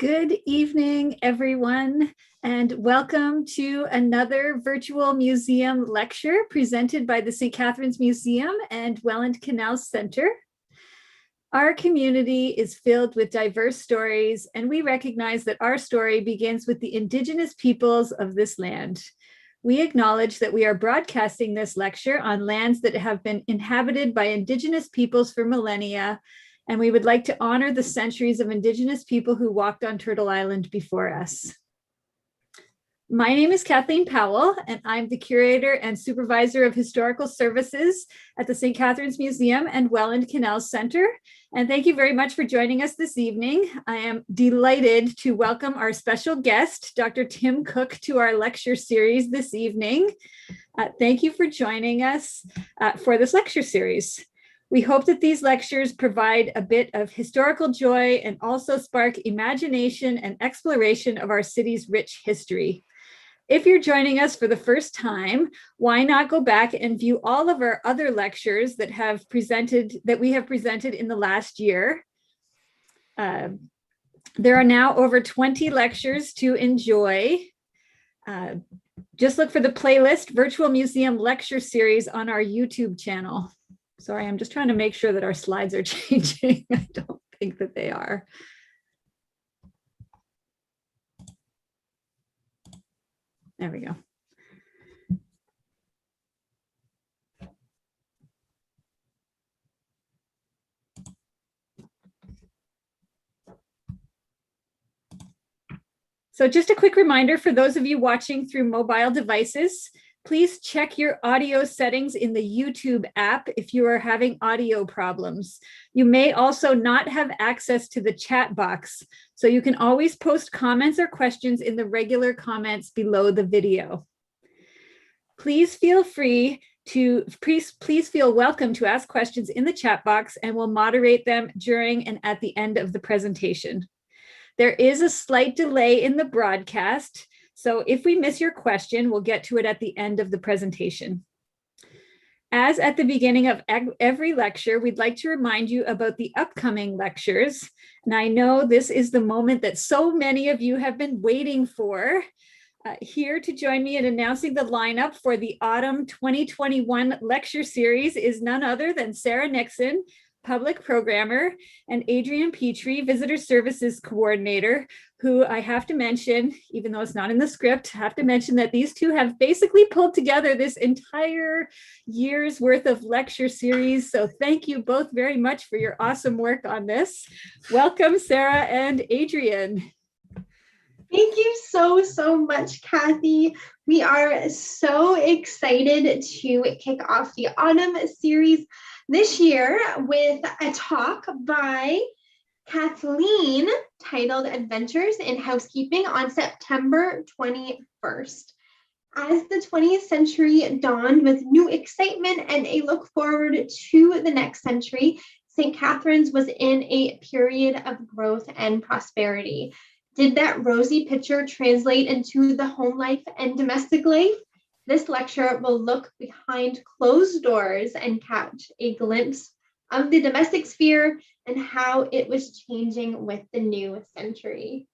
Good evening, everyone, and welcome to another virtual museum lecture presented by the St. Catharines Museum and Welland Canal Center. Our community is filled with diverse stories, and we recognize that our story begins with the Indigenous peoples of this land. We acknowledge that we are broadcasting this lecture on lands that have been inhabited by Indigenous peoples for millennia, and we would like to honor the centuries of Indigenous people who walked on Turtle Island before us. My name is Kathleen Powell, and I'm the curator and supervisor of historical services at the St. Catharines Museum and Welland Canal Center. And thank you very much for joining us this evening. I am delighted to welcome our special guest, Dr. Tim Cook, to our lecture series this evening. Thank you for joining us for this lecture series. We hope that these lectures provide a bit of historical joy and also spark imagination and exploration of our city's rich history. If you're joining us for the first time, why not go back and view all of our other lectures that we have presented in the last year. There are now over 20 lectures to enjoy. Just look for the playlist Virtual Museum Lecture Series on our YouTube channel. Sorry, I'm just trying to make sure that our slides are changing. I don't think that they are. There we go. So just a quick reminder for those of you watching through mobile devices, please check your audio settings in the YouTube app if you are having audio problems. You may also not have access to the chat box, so you can always post comments or questions in the regular comments below the video. Please feel welcome to ask questions in the chat box, and we'll moderate them during and at the end of the presentation. There is a slight delay in the broadcast, so if we miss your question, we'll get to it at the end of the presentation. As at the beginning of every lecture, we'd like to remind you about the upcoming lectures. And I know this is the moment that so many of you have been waiting for. Here to join me in announcing the lineup for the Autumn 2021 lecture series is none other than Sarah Nixon, Public Programmer, and Adrian Petrie, Visitor Services Coordinator, who I have to mention, even though it's not in the script, I have to mention that these two have basically pulled together this entire year's worth of lecture series. So thank you both very much for your awesome work on this. Welcome, Sarah and Adrian. Thank you so much, Kathy. We are so excited to kick off the Autumn series this year with a talk by Kathleen titled Adventures in Housekeeping on September 21st. As the 20th century dawned with new excitement and a look forward to the next century, St. Catharines was in a period of growth and prosperity. Did that rosy picture translate into the home life and domestic life? This lecture will look behind closed doors and catch a glimpse of the domestic sphere and how it was changing with the new century.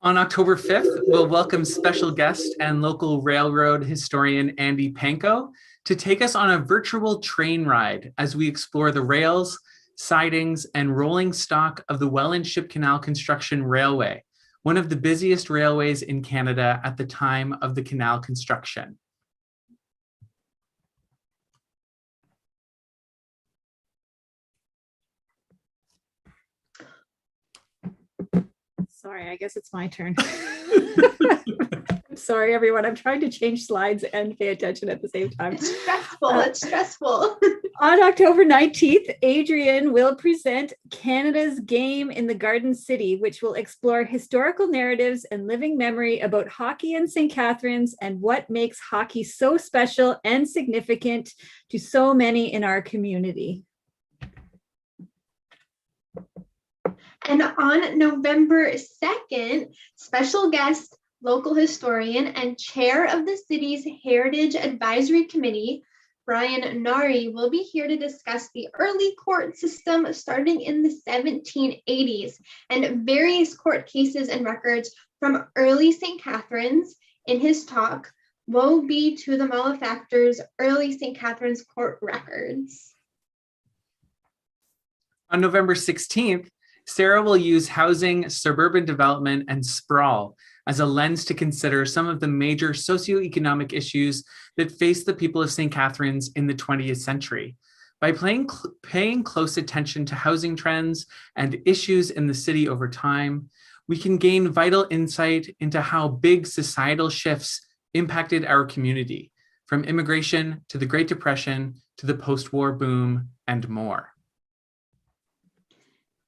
On October 5th, we'll welcome special guest and local railroad historian Andy Panko to take us on a virtual train ride as we explore the rails, sidings, and rolling stock of the Welland Ship Canal Construction Railway, one of the busiest railways in Canada at the time of the canal construction. Sorry, I guess it's my turn. Sorry, everyone. I'm trying to change slides and pay attention at the same time. It's stressful. It's stressful. On October 19th, Adrian will present Canada's Game in the Garden City, which will explore historical narratives and living memory about hockey in St. Catharines and what makes hockey so special and significant to so many in our community. And on November 2nd, special guest, local historian and chair of the city's Heritage Advisory Committee, Brian Nari, will be here to discuss the early court system starting in the 1780s and various court cases and records from early St. Catherine's. In his talk, Woe Be to the Malefactors, Early St. Catherine's Court Records. On November 16th, Sarah will use housing, suburban development, and sprawl as a lens to consider some of the major socioeconomic issues that face the people of St. Catherine's in the 20th century. By paying close attention to housing trends and issues in the city over time, we can gain vital insight into how big societal shifts impacted our community, from immigration to the Great Depression to the post-war boom and more.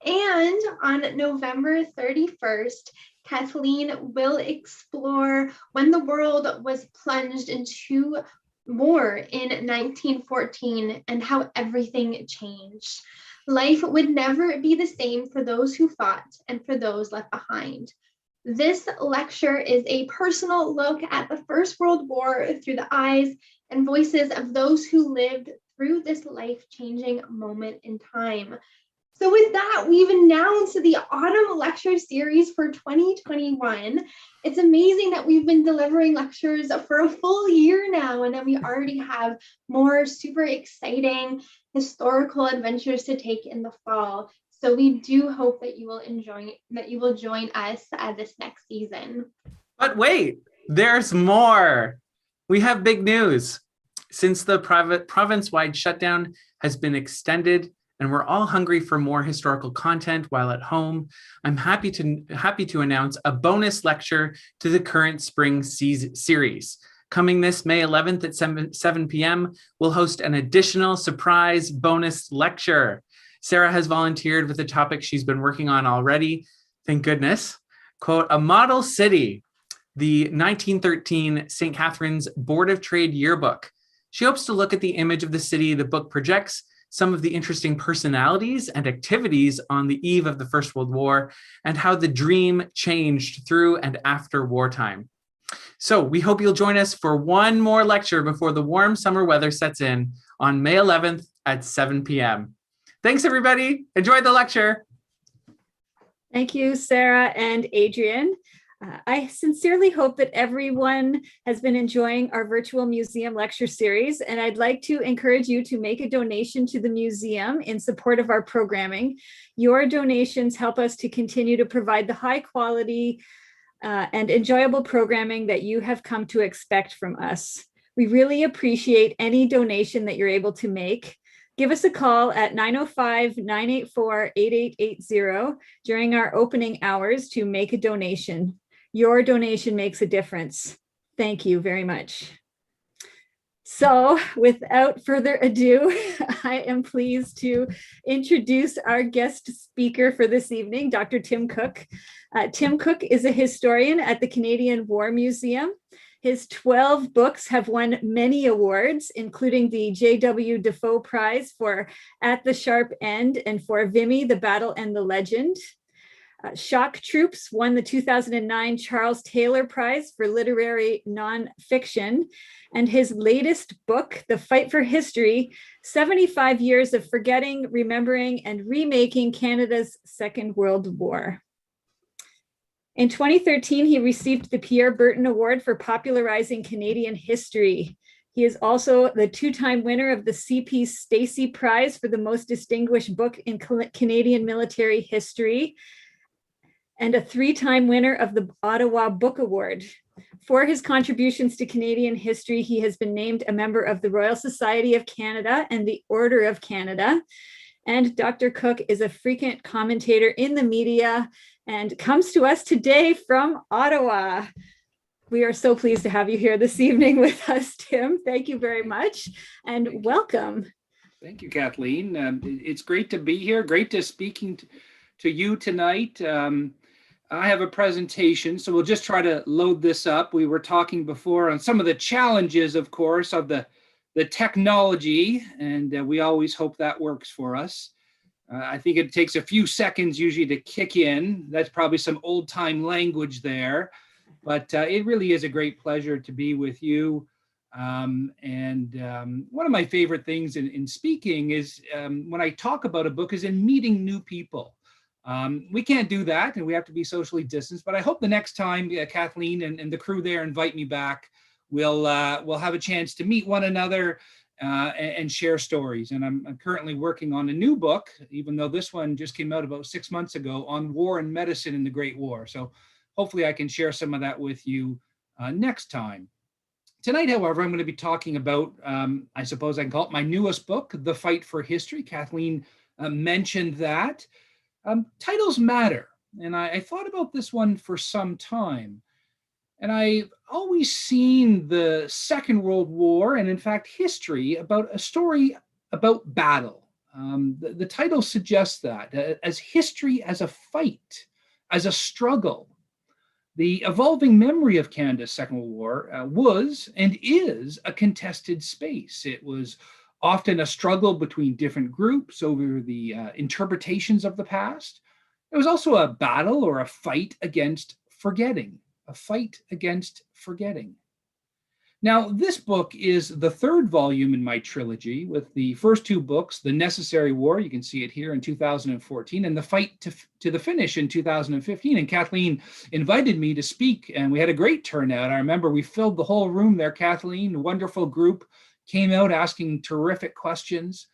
And on November 31st, Kathleen will explore when the world was plunged into war in 1914 and how everything changed. Life would never be the same for those who fought and for those left behind. This lecture is a personal look at the First World War through the eyes and voices of those who lived through this life-changing moment in time. So with that, we've announced the Autumn Lecture Series for 2021. It's amazing that we've been delivering lectures for a full year now, and then we already have more super exciting historical adventures to take in the fall. So we do hope that you will join us this next season. But wait, there's more. We have big news. Since the province-wide shutdown has been extended, and we're all hungry for more historical content while at home, I'm happy to announce a bonus lecture to the current spring series. Coming this May 11th at 7 p.m., we'll host an additional surprise bonus lecture. Sarah has volunteered with a topic she's been working on already, thank goodness. Quote, a model city, the 1913 St. Catherine's Board of Trade yearbook. She hopes to look at the image of the city the book projects, some of the interesting personalities and activities on the eve of the First World War, and how the dream changed through and after wartime. So we hope you'll join us for one more lecture before the warm summer weather sets in on May 11th at 7 p.m. Thanks, everybody. Enjoy the lecture. Thank you, Sarah and Adrian. I sincerely hope that everyone has been enjoying our virtual museum lecture series, and I'd like to encourage you to make a donation to the museum in support of our programming. Your donations help us to continue to provide the high quality and enjoyable programming that you have come to expect from us. We really appreciate any donation that you're able to make. Give us a call at 905-984-8880 during our opening hours to make a donation. Your donation makes a difference. Thank you very much. So without further ado, I am pleased to introduce our guest speaker for this evening, Dr. Tim Cook. Tim Cook is a historian at the Canadian War Museum. His 12 books have won many awards, including the J.W. Defoe Prize for At the Sharp End and for Vimy, The Battle and the Legend. Shock Troops won the 2009 Charles Taylor Prize for Literary Nonfiction, and his latest book, The Fight for History, 75 Years of Forgetting, Remembering, and Remaking Canada's Second World War. In 2013, he received the Pierre Burton Award for popularizing Canadian history. He is also the two-time winner of the C.P. Stacey Prize for the most distinguished book in Canadian military history, and a three-time winner of the Ottawa Book Award. For his contributions to Canadian history, he has been named a member of the Royal Society of Canada and the Order of Canada. And Dr. Cook is a frequent commentator in the media and comes to us today from Ottawa. We are so pleased to have you here this evening with us, Tim. Thank you very much and welcome. Thank you, Kathleen. It's great to be here. Great to speaking to you tonight. I have a presentation, so we'll just try to load this up. We were talking before on some of the challenges, of course, of the technology, and we always hope that works for us. I think it takes a few seconds usually to kick in. That's probably some old-time language there, but it really is a great pleasure to be with you. One of my favorite things in speaking is when I talk about a book is in meeting new people. We can't do that and we have to be socially distanced, but I hope the next time Kathleen and the crew there invite me back, we'll have a chance to meet one another and share stories. And I'm currently working on a new book, even though this one just came out about 6 months ago, on war and medicine in the Great War. So hopefully I can share some of that with you next time. Tonight, however, I'm going to be talking about, I suppose I can call it my newest book, The Fight for History. Kathleen mentioned that. Titles matter. And I thought about this one for some time. And I've always seen the Second World War, and in fact, history, about a story about battle. The title suggests that, as history as a fight, as a struggle. The evolving memory of Canada's Second World War was and is a contested space. It was often a struggle between different groups over the interpretations of the past. It was also a battle or a fight against forgetting, a fight against forgetting. Now, this book is the third volume in my trilogy, with the first two books, The Necessary War, you can see it here in 2014, and The Fight to the Finish in 2015. And Kathleen invited me to speak, and we had a great turnout. I remember we filled the whole room there, Kathleen, a wonderful group, came out asking terrific questions.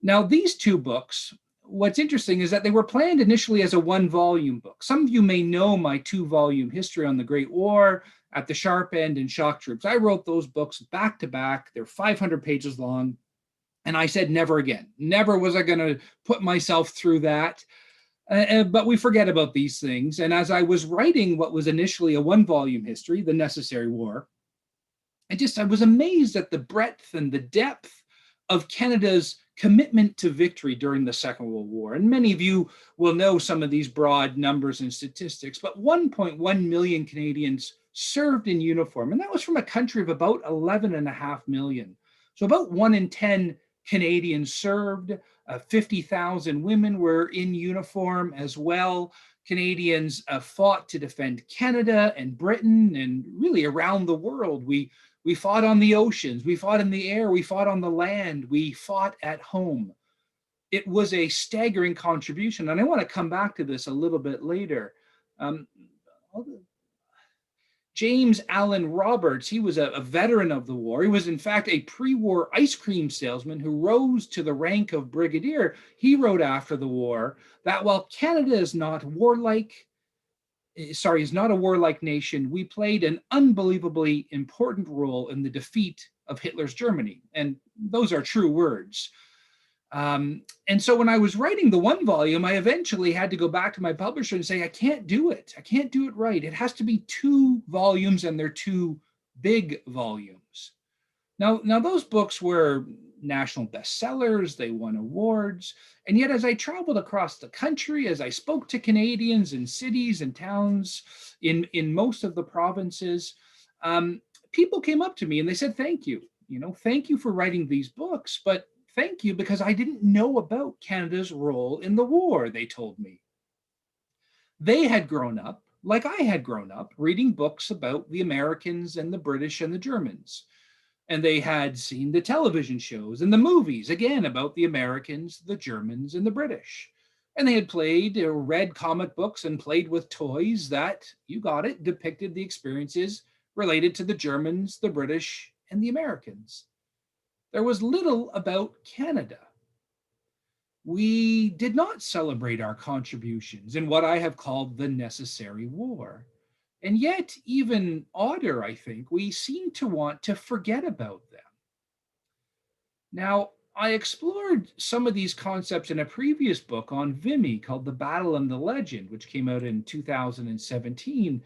Now, these two books, what's interesting is that they were planned initially as a one-volume book. Some of you may know my two-volume history on the Great War, At the Sharp End, and Shock Troops. I wrote those books back to back. They're 500 pages long. And I said, never again. Never was I going to put myself through that. But we forget about these things. And as I was writing what was initially a one-volume history, The Necessary War, I was amazed at the breadth and the depth of Canada's commitment to victory during the Second World War. And many of you will know some of these broad numbers and statistics, but 1.1 million Canadians served in uniform. And that was from a country of about 11.5 million. So about 1 in 10 Canadians served. 50,000 women were in uniform as well. Canadians fought to defend Canada and Britain and really around the world. We fought on the oceans, we fought in the air, we fought on the land, we fought at home. It was a staggering contribution. And I want to come back to this a little bit later. James Allen Roberts, he was a veteran of the war. He was, in fact, a pre-war ice cream salesman who rose to the rank of brigadier. He wrote after the war that while Canada is not a warlike nation, we played an unbelievably important role in the defeat of Hitler's Germany. And those are true words. And so when I was writing the one volume, I eventually had to go back to my publisher and say, I can't do it. I can't do it right. It has to be 2 volumes, and they're 2 big volumes. Now those books were national bestsellers. They won awards. And yet, as I traveled across the country, as I spoke to Canadians in cities and towns in most of the provinces, people came up to me and they said, thank you. Thank you for writing these books, but thank you because I didn't know about Canada's role in the war, they told me. They had grown up, like I had grown up, reading books about the Americans and the British and the Germans. And they had seen the television shows and the movies, again, about the Americans, the Germans, and the British. And they had played or read comic books and played with toys that, you got it, depicted the experiences related to the Germans, the British, and the Americans. There was little about Canada. We did not celebrate our contributions in what I have called the Necessary War. And yet, even odder, I think, we seem to want to forget about them. Now, I explored some of these concepts in a previous book on Vimy called The Battle and the Legend, which came out in 2017.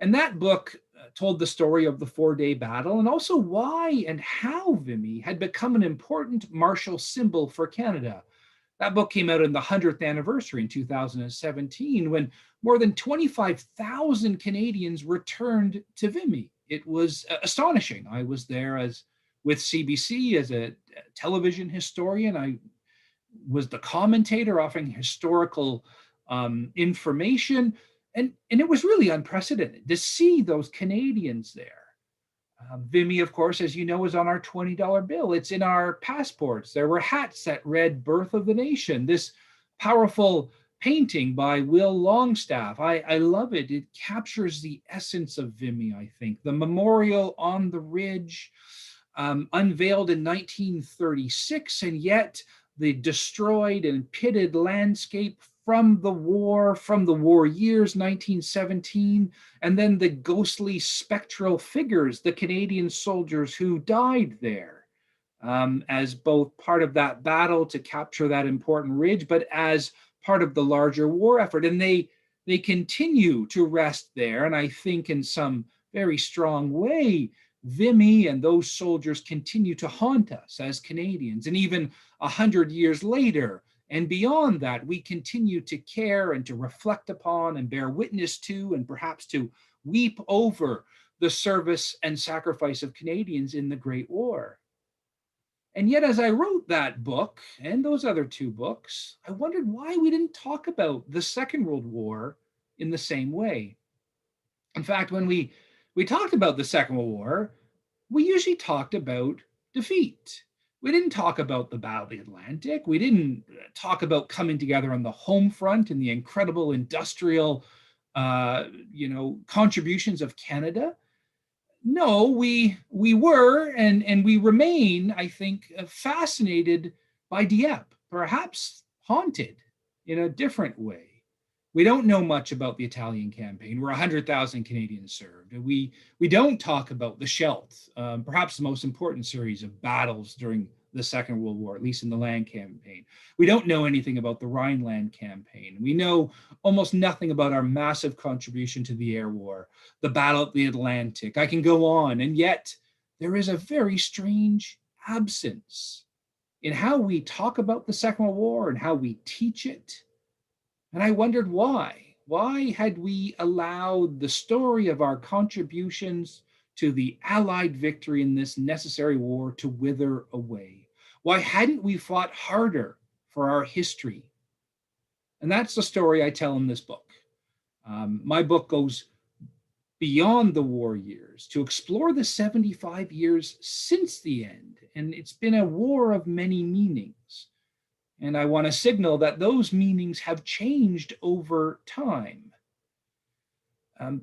And that book told the story of the 4-day battle and also why and how Vimy had become an important martial symbol for Canada. That book came out in the 100th anniversary in 2017 when more than 25,000 Canadians returned to Vimy. It was astonishing. I was there with CBC as a television historian. I was the commentator offering historical information. And it was really unprecedented to see those Canadians there. Vimy, of course, as you know, is on our $20 bill. It's in our passports. There were hats that read Birth of the Nation. This powerful painting by Will Longstaff. I love it. It captures the essence of Vimy, I think. The memorial on the ridge, unveiled in 1936, and yet the destroyed and pitted landscape from the war years, 1917, and then the ghostly spectral figures, the Canadian soldiers who died there, as both part of that battle to capture that important ridge, but as part of the larger war effort. And they continue to rest there. And I think in some very strong way, Vimy and those soldiers continue to haunt us as Canadians. And even 100 years later and beyond that, we continue to care and to reflect upon and bear witness to, and perhaps to weep over the service and sacrifice of Canadians in the Great War. And yet, as I wrote that book and those other two books, I wondered why we didn't talk about the Second World War in the same way. In fact, when we talked about the Second World War, we usually talked about defeat. We didn't talk about the Battle of the Atlantic. We didn't talk about coming together on the home front and the incredible industrial, contributions of Canada. No, we were and we remain, I think, fascinated by Dieppe, perhaps haunted in a different way. We don't know much about the Italian campaign, where 100,000 Canadians served. We don't talk about the Scheldt, perhaps the most important series of battles during the Second World War, at least in the land campaign. We don't know anything about the Rhineland campaign. We know almost nothing about our massive contribution to the air war, the Battle of the Atlantic. I can go on, and yet there is a very strange absence in how we talk about the Second World War and how we teach it. And I wondered why. Why had we allowed the story of our contributions to the Allied victory in this necessary war to wither away? Why hadn't we fought harder for our history? And that's the story I tell in this book. My book goes beyond the war years to explore the 75 years since the end. And it's been a war of many meanings. And I want to signal that those meanings have changed over time.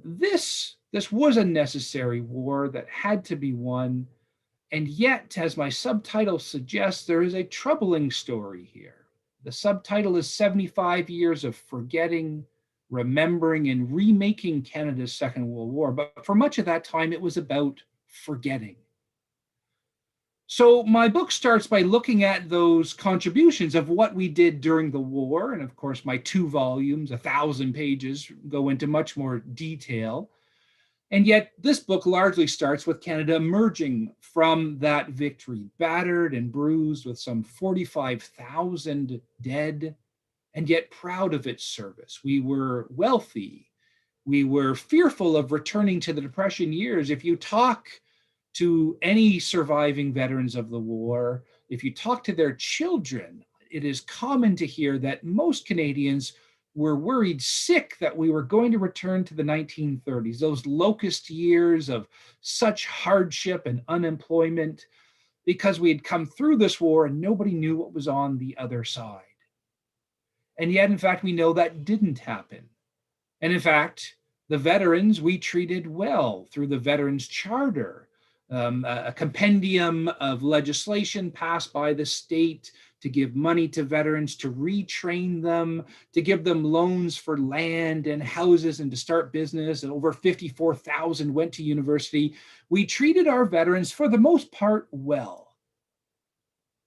This was a necessary war that had to be won. And yet, as my subtitle suggests, there is a troubling story here. The subtitle is 75 Years of Forgetting, Remembering, and Remaking Canada's Second World War. But for much of that time, it was about forgetting. So my book starts by looking at those contributions of what we did during the war. And of course, my 2 volumes, 1,000 pages, go into much more detail. And yet this book largely starts with Canada emerging from that victory, battered and bruised with some 45,000 dead, and yet proud of its service. We were wealthy. We were fearful of returning to the Depression years. If you talk to any surviving veterans of the war, if you talk to their children, it is common to hear that most Canadians were worried sick that we were going to return to the 1930s, those locust years of such hardship and unemployment, because we had come through this war and nobody knew what was on the other side. And yet, in fact, we know that didn't happen. And in fact, the veterans we treated well through the Veterans Charter, a compendium of legislation passed by the state to give money to veterans, to retrain them, to give them loans for land and houses and to start business. And over 54,000 went to university. We treated our veterans for the most part well.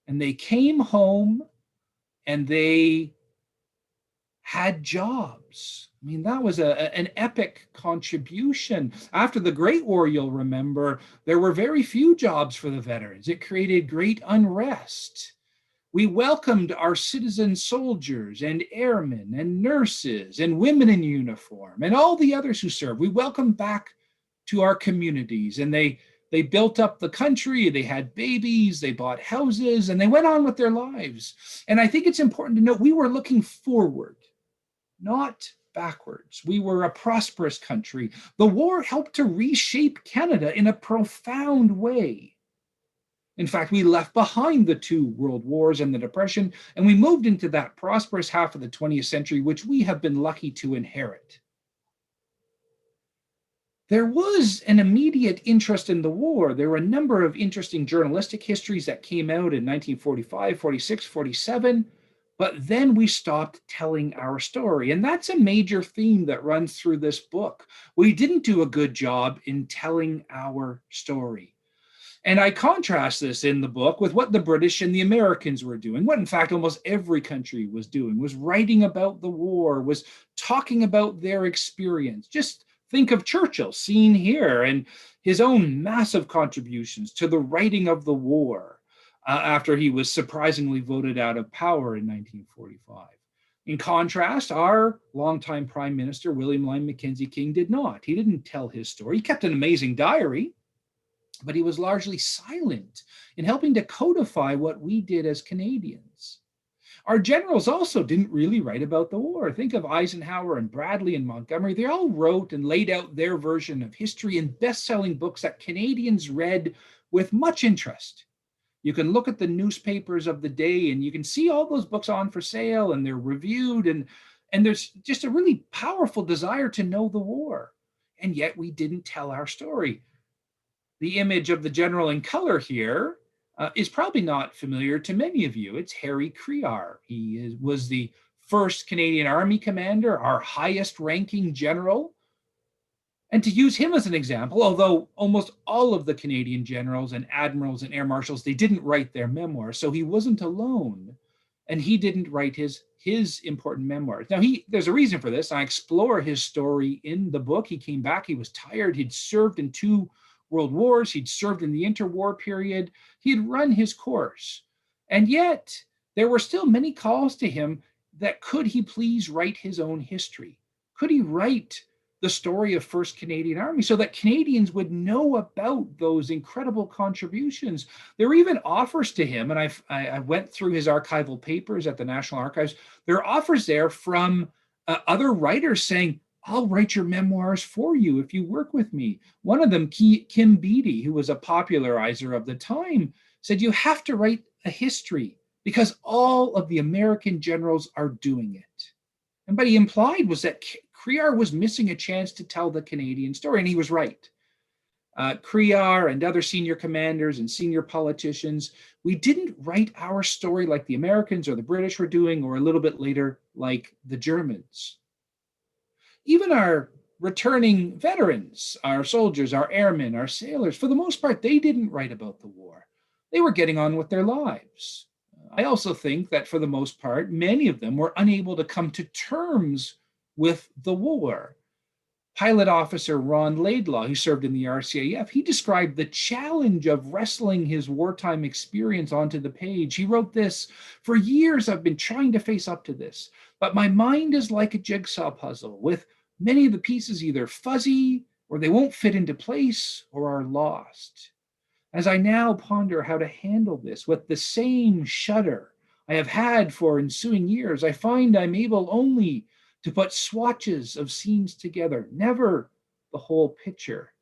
And they came home and they had jobs. I mean, that was an epic contribution. After the Great War, you'll remember, there were very few jobs for the veterans. It created great unrest. We welcomed our citizen soldiers and airmen and nurses and women in uniform and all the others who served. We welcomed back to our communities, and they built up the country. They had babies, they bought houses, and they went on with their lives. And I think it's important to note we were looking forward. not backwards. We were a prosperous country. The war helped to reshape Canada in a profound way. In fact, we left behind the 2 world wars and the Depression, and we moved into that prosperous half of the 20th century, which we have been lucky to inherit. There was an immediate interest in the war. There were a number of interesting journalistic histories that came out in 1945, 46, 47, but then we stopped telling our story. And that's a major theme that runs through this book. We didn't do a good job in telling our story. And I contrast this in the book with what the British and the Americans were doing, what in fact almost every country was doing, was writing about the war, was talking about their experience. Just think of Churchill, seen here, and his own massive contributions to the writing of the war after he was surprisingly voted out of power in 1945. In contrast, our longtime Prime Minister, William Lyon Mackenzie King, did not. He didn't tell his story. He kept an amazing diary, but he was largely silent in helping to codify what we did as Canadians. Our generals also didn't really write about the war. Think of Eisenhower and Bradley and Montgomery. They all wrote and laid out their version of history in best-selling books that Canadians read with much interest. You can look at the newspapers of the day and you can see all those books on for sale and they're reviewed, and there's just a really powerful desire to know the war. And yet we didn't tell our story. The image of the general in color here is probably not familiar to many of you. It's Harry Crear. He was the first Canadian Army commander, our highest ranking general. And to use him as an example, although almost all of the Canadian generals and admirals and air marshals, they didn't write their memoirs, so he wasn't alone. And he didn't write his important memoirs. Now, there's a reason for this. I explore his story in the book. He came back, he was tired, he'd served in 2 world wars, he'd served in the interwar period, he had run his course. And yet, there were still many calls to him that could he please write his own history? Could he write the story of 1st Canadian Army so that Canadians would know about those incredible contributions? There were even offers to him, and I went through his archival papers at the National Archives. There are offers there from other writers saying, I'll write your memoirs for you if you work with me. One of them, Kim Beattie, who was a popularizer of the time, said, you have to write a history because all of the American generals are doing it. And what he implied was that Crear was missing a chance to tell the Canadian story, and he was right. Crear and other senior commanders and senior politicians, we didn't write our story like the Americans or the British were doing, or a little bit later, like the Germans. Even our returning veterans, our soldiers, our airmen, our sailors, for the most part, they didn't write about the war. They were getting on with their lives. I also think that for the most part, many of them were unable to come to terms with the war. Pilot officer Ron Laidlaw, who served in the RCAF, he described the challenge of wrestling his wartime experience onto the page. He wrote this, "For years I've been trying to face up to this, but my mind is like a jigsaw puzzle with many of the pieces either fuzzy or they won't fit into place or are lost. As I now ponder how to handle this with the same shudder I have had for ensuing years, I find I'm able only to put swatches of scenes together, never the whole picture.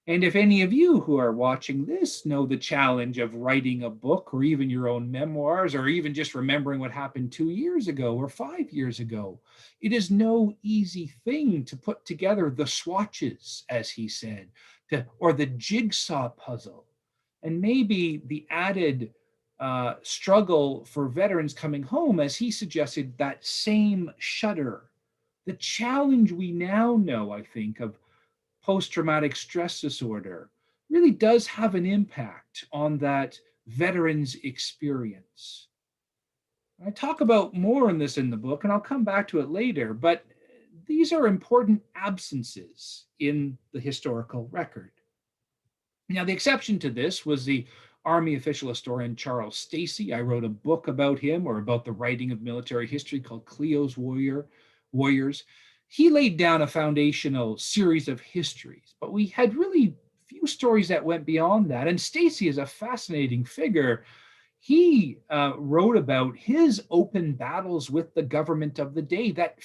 And if any of you who are watching this know the challenge of writing a book or even your own memoirs, or even just remembering what happened 2 years ago or 5 years ago, it is no easy thing to put together the swatches, as he said, or the jigsaw puzzle. And maybe the added struggle for veterans coming home, as he suggested, that same shudder. The challenge we now know, I think, of post-traumatic stress disorder really does have an impact on that veteran's experience. I talk about more on this in the book, and I'll come back to it later, but these are important absences in the historical record. Now, the exception to this was the Army official historian Charles Stacey. I wrote a book about him, or about the writing of military history, called Cleo's Warriors. He laid down a foundational series of histories, but we had really few stories that went beyond that. And Stacey is a fascinating figure. he wrote about his open battles with the government of the day that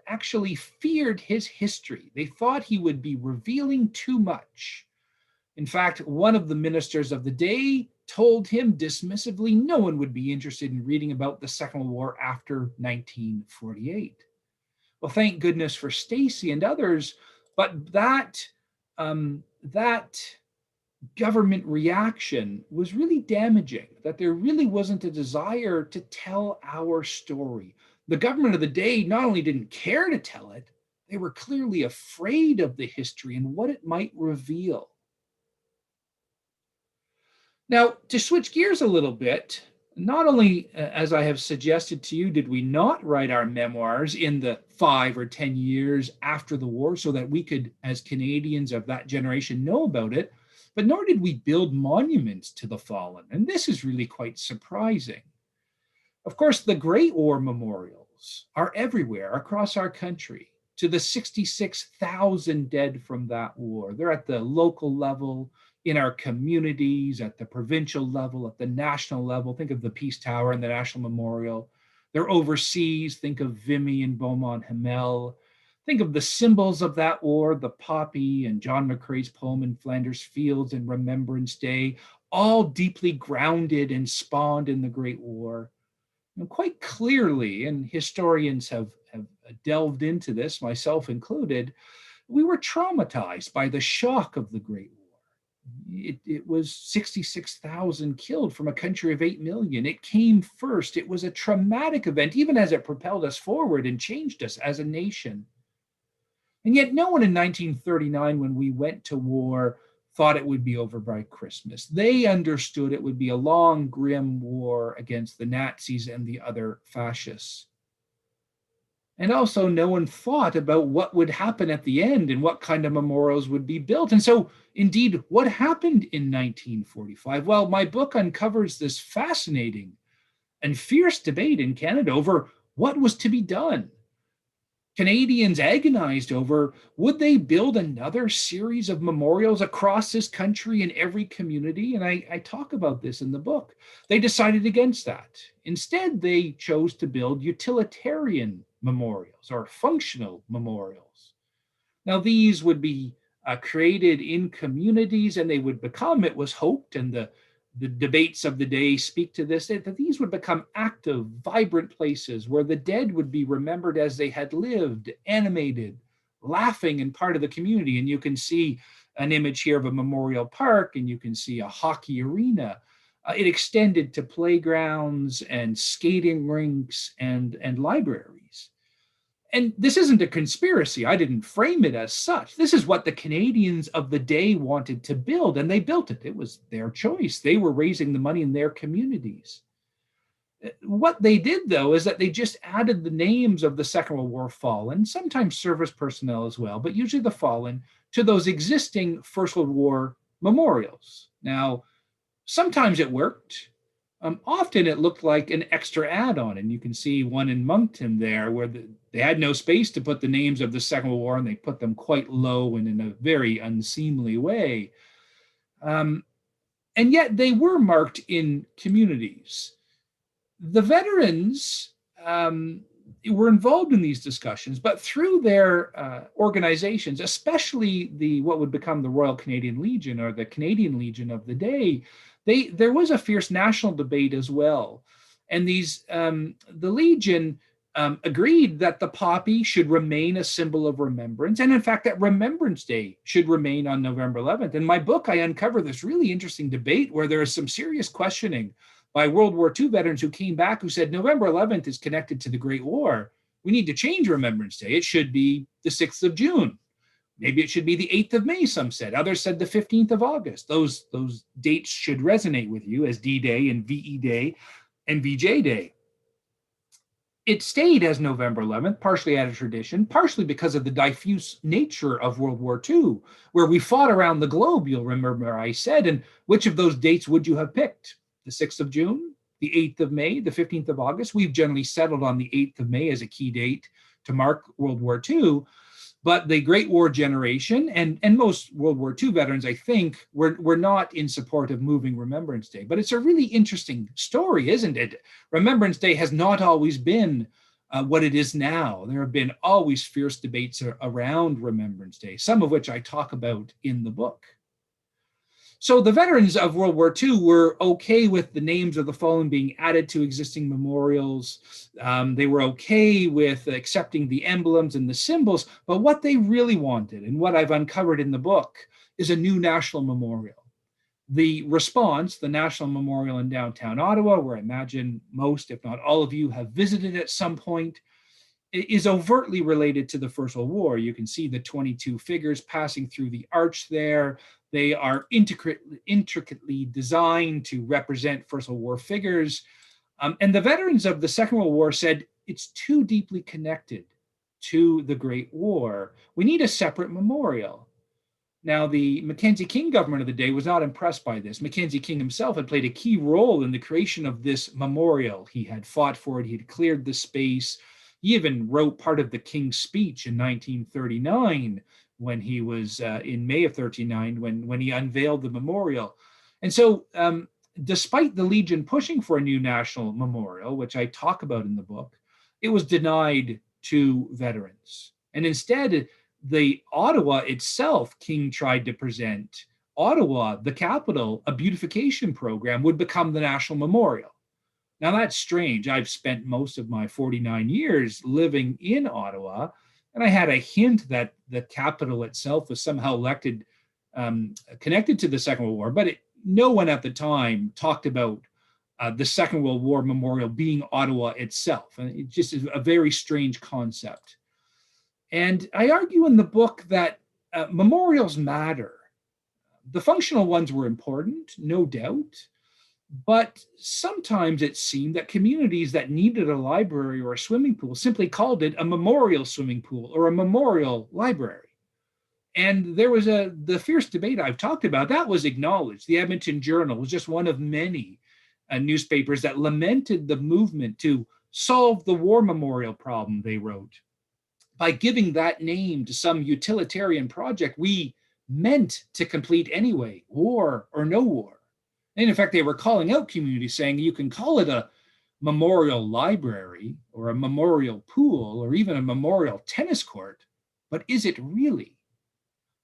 actually feared his history. They thought he would be revealing too much. In fact, one of the ministers of the day told him dismissively no one would be interested in reading about the Second World War after 1948. Well, thank goodness for Stacy and others, but that government reaction was really damaging, that there really wasn't a desire to tell our story. The government of the day not only didn't care to tell it, they were clearly afraid of the history and what it might reveal. Now, to switch gears a little bit, not only, as I have suggested to you, did we not write our memoirs in the 5 or 10 years after the war so that we could, as Canadians of that generation, know about it, but nor did we build monuments to the fallen. And this is really quite surprising. Of course, the Great War memorials are everywhere across our country to the 66,000 dead from that war. They're at the local level, in our communities, at the provincial level, at the national level. Think of the Peace Tower and the National Memorial. They're overseas. Think of Vimy and Beaumont-Hamel. Think of the symbols of that war, the poppy and John McCrae's poem in Flanders Fields and Remembrance Day, all deeply grounded and spawned in the Great War. And quite clearly, and historians have delved into this, myself included, we were traumatized by the shock of the Great War. It was 66,000 killed from a country of 8 million. It came first. It was a traumatic event, even as it propelled us forward and changed us as a nation. And yet no one in 1939, when we went to war, thought it would be over by Christmas. They understood it would be a long, grim war against the Nazis and the other fascists. And also no one thought about what would happen at the end and what kind of memorials would be built. And so indeed, what happened in 1945? Well, my book uncovers this fascinating and fierce debate in Canada over what was to be done. Canadians agonized over, would they build another series of memorials across this country in every community? And I talk about this in the book. They decided against that. Instead, they chose to build utilitarian memorials or functional memorials. Now, these would be created in communities, and they would become, it was hoped, and the debates of the day speak to this, that these would become active, vibrant places where the dead would be remembered as they had lived, animated, laughing, and part of the community. And you can see an image here of a memorial park, and you can see a hockey arena. It extended to playgrounds and skating rinks and libraries. And this isn't a conspiracy. I didn't frame it as such. This is what the Canadians of the day wanted to build, and they built it. It was their choice. They were raising the money in their communities. What they did, though, is that they just added the names of the Second World War fallen, sometimes service personnel as well, but usually the fallen, to those existing First World War memorials. Now, sometimes it worked. Often it looked like an extra add-on, and you can see one in Moncton there where they had no space to put the names of the Second World War, and they put them quite low and in a very unseemly way. And yet they were marked in communities. The veterans were involved in these discussions, but through their organizations, especially what would become the Royal Canadian Legion or the Canadian Legion of the day, there was a fierce national debate as well. And the Legion agreed that the poppy should remain a symbol of remembrance. And in fact, that Remembrance Day should remain on November 11th. In my book, I uncover this really interesting debate where there is some serious questioning by World War II veterans who came back who said, November 11th is connected to the Great War. We need to change Remembrance Day. It should be the 6th of June. Maybe it should be the 8th of May, some said. Others said the 15th of August. Those dates should resonate with you as DDay and VE Day and VJ Day. It stayed as November 11th, partially out of tradition, partially because of the diffuse nature of World War II, where we fought around the globe, you'll remember I said, and which of those dates would you have picked? The 6th of June, the 8th of May, the 15th of August? We've generally settled on the 8th of May as a key date to mark World War II. But the Great War generation and most World War II veterans, I think, were not in support of moving Remembrance Day. But it's a really interesting story, isn't it? Remembrance Day has not always been what it is now. There have been always fierce debates around Remembrance Day, some of which I talk about in the book. So the veterans of World War II were okay with the names of the fallen being added to existing memorials. They were okay with accepting the emblems and the symbols, but what they really wanted, and what I've uncovered in the book, is a new national memorial. The response, the National Memorial in downtown Ottawa, where I imagine most, if not all of you, have visited at some point, is overtly related to the First World War. You can see the 22 figures passing through the arch there. They are intricately designed to represent First World War figures. And the veterans of the Second World War said, it's too deeply connected to the Great War. We need a separate memorial. Now, the Mackenzie King government of the day was not impressed by this. Mackenzie King himself had played a key role in the creation of this memorial. He had fought for it. He had cleared the space. He even wrote part of the King's speech in 1939 when he was in May of 39, when he unveiled the memorial. And so despite the Legion pushing for a new national memorial, which I talk about in the book, it was denied to veterans. And instead, the Ottawa itself, King tried to present Ottawa, the capital, a beautification program would become the national memorial. Now that's strange. I've spent most of my 49 years living in Ottawa, and I had a hint that the capital itself was somehow connected to the Second World War, but no one at the time talked about the Second World War memorial being Ottawa itself. And it just is a very strange concept. And I argue in the book that memorials matter. The functional ones were important, no doubt, but sometimes it seemed that communities that needed a library or a swimming pool simply called it a memorial swimming pool or a memorial library. And there was the fierce debate I've talked about, that was acknowledged. The Edmonton Journal was just one of many newspapers that lamented the movement to solve the war memorial problem, they wrote. By giving that name to some utilitarian project we meant to complete anyway, war or no war. And in fact, they were calling out communities saying you can call it a memorial library or a memorial pool or even a memorial tennis court, but is it really?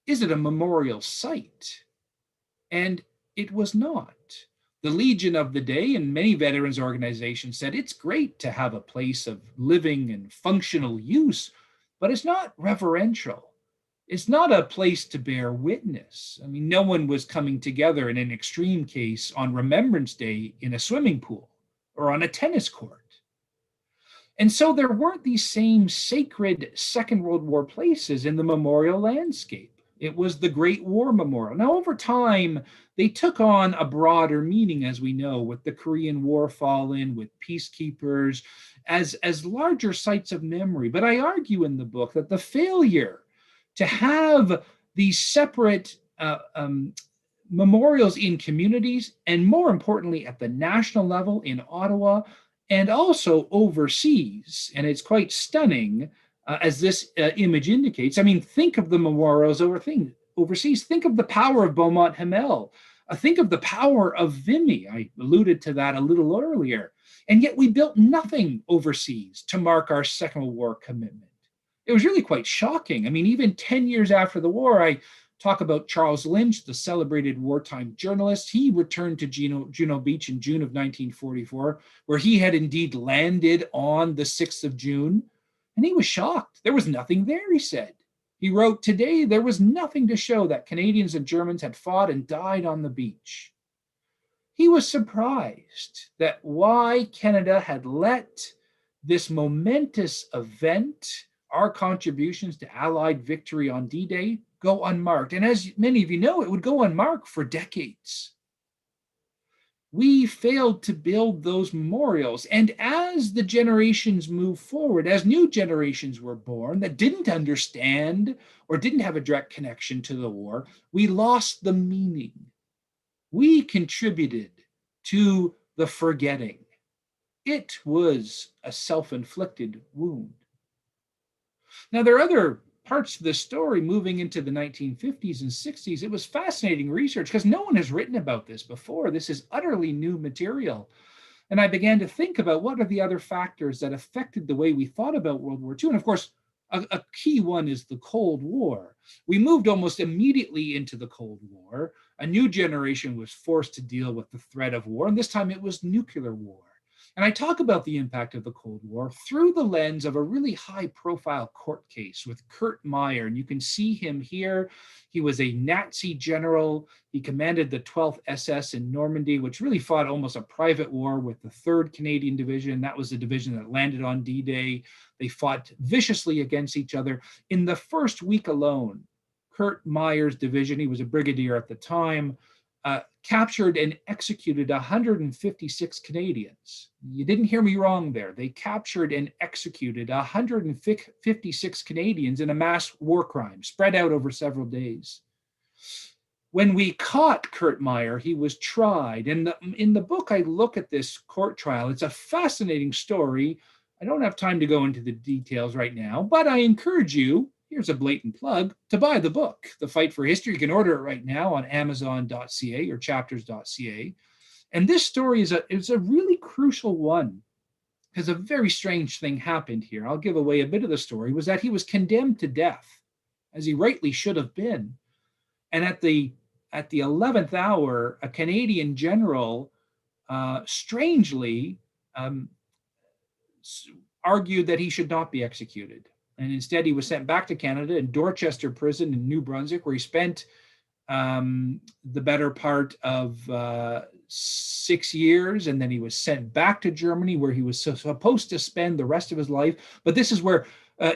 Is it a memorial site? And it was not. The Legion of the day and many veterans organizations said it's great to have a place of living and functional use, but it's not reverential. It's not a place to bear witness. I mean, no one was coming together in an extreme case on Remembrance Day in a swimming pool or on a tennis court. And so there weren't these same sacred Second World War places in the memorial landscape. It was the Great War Memorial. Now, over time, they took on a broader meaning, as we know, with the Korean War fallen, with peacekeepers, as larger sites of memory. But I argue in the book that the failure to have these separate memorials in communities, and more importantly, at the national level in Ottawa, and also overseas, and it's quite stunning, as this image indicates. I mean, think of the memorials overseas. Think of the power of Beaumont Hamel. Think of the power of Vimy. I alluded to that a little earlier. And yet we built nothing overseas to mark our Second World War commitment. It was really quite shocking. I mean, even 10 years after the war, I talk about Charles Lynch, the celebrated wartime journalist. He returned to Juno Beach in June of 1944, where he had indeed landed on the 6th of June. And he was shocked. There was nothing there, he said. He wrote, today, there was nothing to show that Canadians and Germans had fought and died on the beach. He was surprised that why Canada had let this momentous event, our contributions to Allied victory on D-Day, go unmarked. And as many of you know, it would go unmarked for decades. We failed to build those memorials. And as the generations moved forward, as new generations were born that didn't understand or didn't have a direct connection to the war, we lost the meaning. We contributed to the forgetting. It was a self-inflicted wound. Now, there are other parts of the story moving into the 1950s and 60s, it was fascinating research because no one has written about this before. This is utterly new material. And I began to think about what are the other factors that affected the way we thought about World War II. And of course, a key one is the Cold War. We moved almost immediately into the Cold War. A new generation was forced to deal with the threat of war, and this time it was nuclear war. And I talk about the impact of the Cold War through the lens of a really high-profile court case with Kurt Meyer. And you can see him here. He was a Nazi general. He commanded the 12th SS in Normandy, which really fought almost a private war with the 3rd Canadian Division. That was the division that landed on D-Day. They fought viciously against each other. In the first week alone, Kurt Meyer's division, he was a brigadier at the time, captured and executed 156 Canadians. You didn't hear me wrong there. They captured and executed 156 Canadians in a mass war crime spread out over several days. When we caught Kurt Meyer, he was tried. And in the book, I look at this court trial. It's a fascinating story. I don't have time to go into the details right now, but I encourage you, here's a blatant plug, to buy the book, The Fight for History. You can order it right now on Amazon.ca or chapters.ca. And this story is a really crucial one because a very strange thing happened here. I'll give away a bit of the story, was that he was condemned to death, as he rightly should have been. And at the 11th hour, a Canadian general strangely argued that he should not be executed. And instead, he was sent back to Canada in Dorchester Prison in New Brunswick, where he spent the better part of 6 years. And then he was sent back to Germany, where he was supposed to spend the rest of his life. But this is where,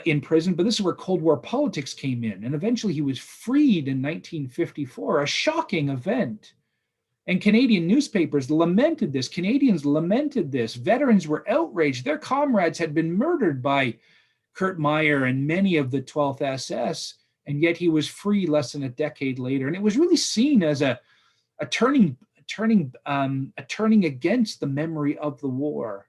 in prison, but this is where Cold War politics came in. And eventually he was freed in 1954, a shocking event. And Canadian newspapers lamented this. Canadians lamented this. Veterans were outraged. Their comrades had been murdered by Kurt Meyer and many of the 12th SS, and yet he was free less than a decade later. And it was really seen as a turning against the memory of the war.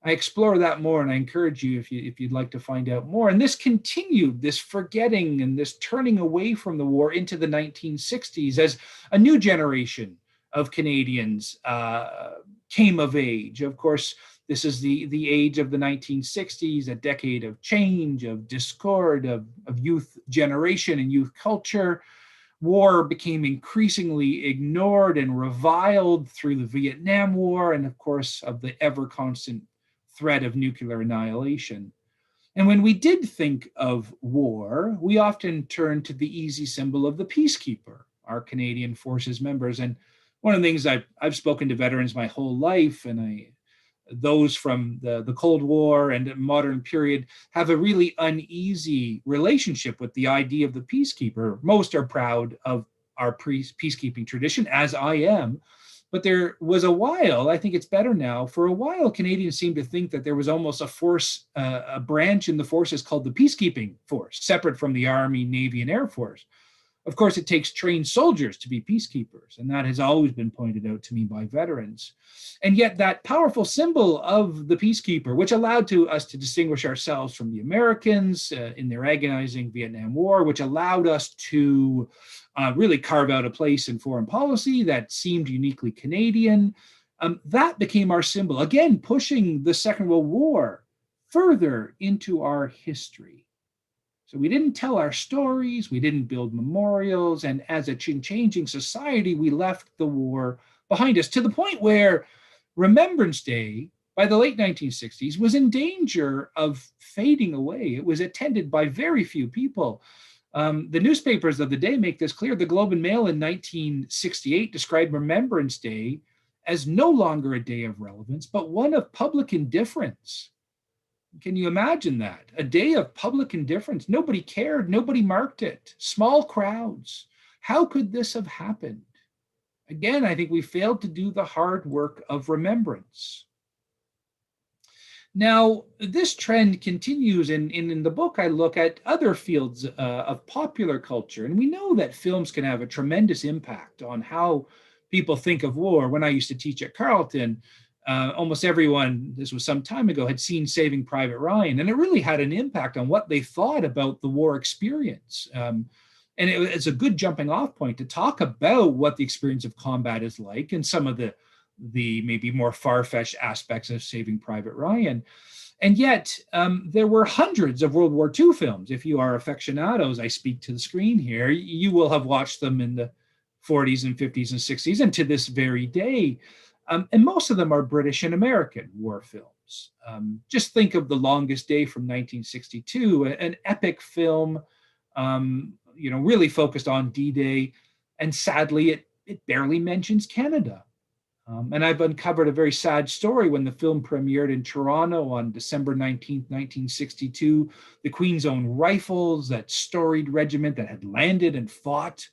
I explore that more, and I encourage you if you'd like to find out more. And this continued, this forgetting and this turning away from the war into the 1960s as a new generation of Canadians came of age. Of course, this is the age of the 1960s, a decade of change, of discord, of youth generation and youth culture. War became increasingly ignored and reviled through the Vietnam War and, of course, of the ever-constant threat of nuclear annihilation. And when we did think of war, we often turned to the easy symbol of the Peacekeeper, our Canadian Forces members. And one of the things I've spoken to veterans my whole life, and those from the Cold War and modern period have a really uneasy relationship with the idea of the Peacekeeper. Most are proud of our peacekeeping tradition, as I am. But there was a while, I think it's better now, for a while Canadians seemed to think that there was almost a force, a branch in the forces called the Peacekeeping Force, separate from the Army, Navy, and Air Force. Of course, it takes trained soldiers to be peacekeepers, and that has always been pointed out to me by veterans. And yet that powerful symbol of the peacekeeper, which allowed us to distinguish ourselves from the Americans in their agonizing Vietnam War, which allowed us to really carve out a place in foreign policy that seemed uniquely Canadian, that became our symbol, again, pushing the Second World War further into our history. So we didn't tell our stories, we didn't build memorials, and as a changing society, we left the war behind us, to the point where Remembrance Day, by the late 1960s, was in danger of fading away. It was attended by very few people. The newspapers of the day make this clear. The Globe and Mail in 1968 described Remembrance Day as no longer a day of relevance, but one of public indifference. Can you imagine that? A day of public indifference. Nobody cared. Nobody marked it. Small crowds. How could this have happened? Again, I think we failed to do the hard work of remembrance. Now, this trend continues. In the book, I look at other fields of popular culture. And we know that films can have a tremendous impact on how people think of war. When I used to teach at Carleton, almost everyone, this was some time ago, had seen Saving Private Ryan, and it really had an impact on what they thought about the war experience. And it's a good jumping off point to talk about what the experience of combat is like and some of the maybe more far-fetched aspects of Saving Private Ryan. And yet there were hundreds of World War II films. If you are aficionados, I speak to the screen here, you will have watched them in the 40s and 50s and 60s and to this very day. And most of them are British and American war films. Just think of The Longest Day from 1962, an epic film, really focused on D-Day. And sadly, it barely mentions Canada. And I've uncovered a very sad story when the film premiered in Toronto on December 19th, 1962. The Queen's Own Rifles, that storied regiment that had landed and fought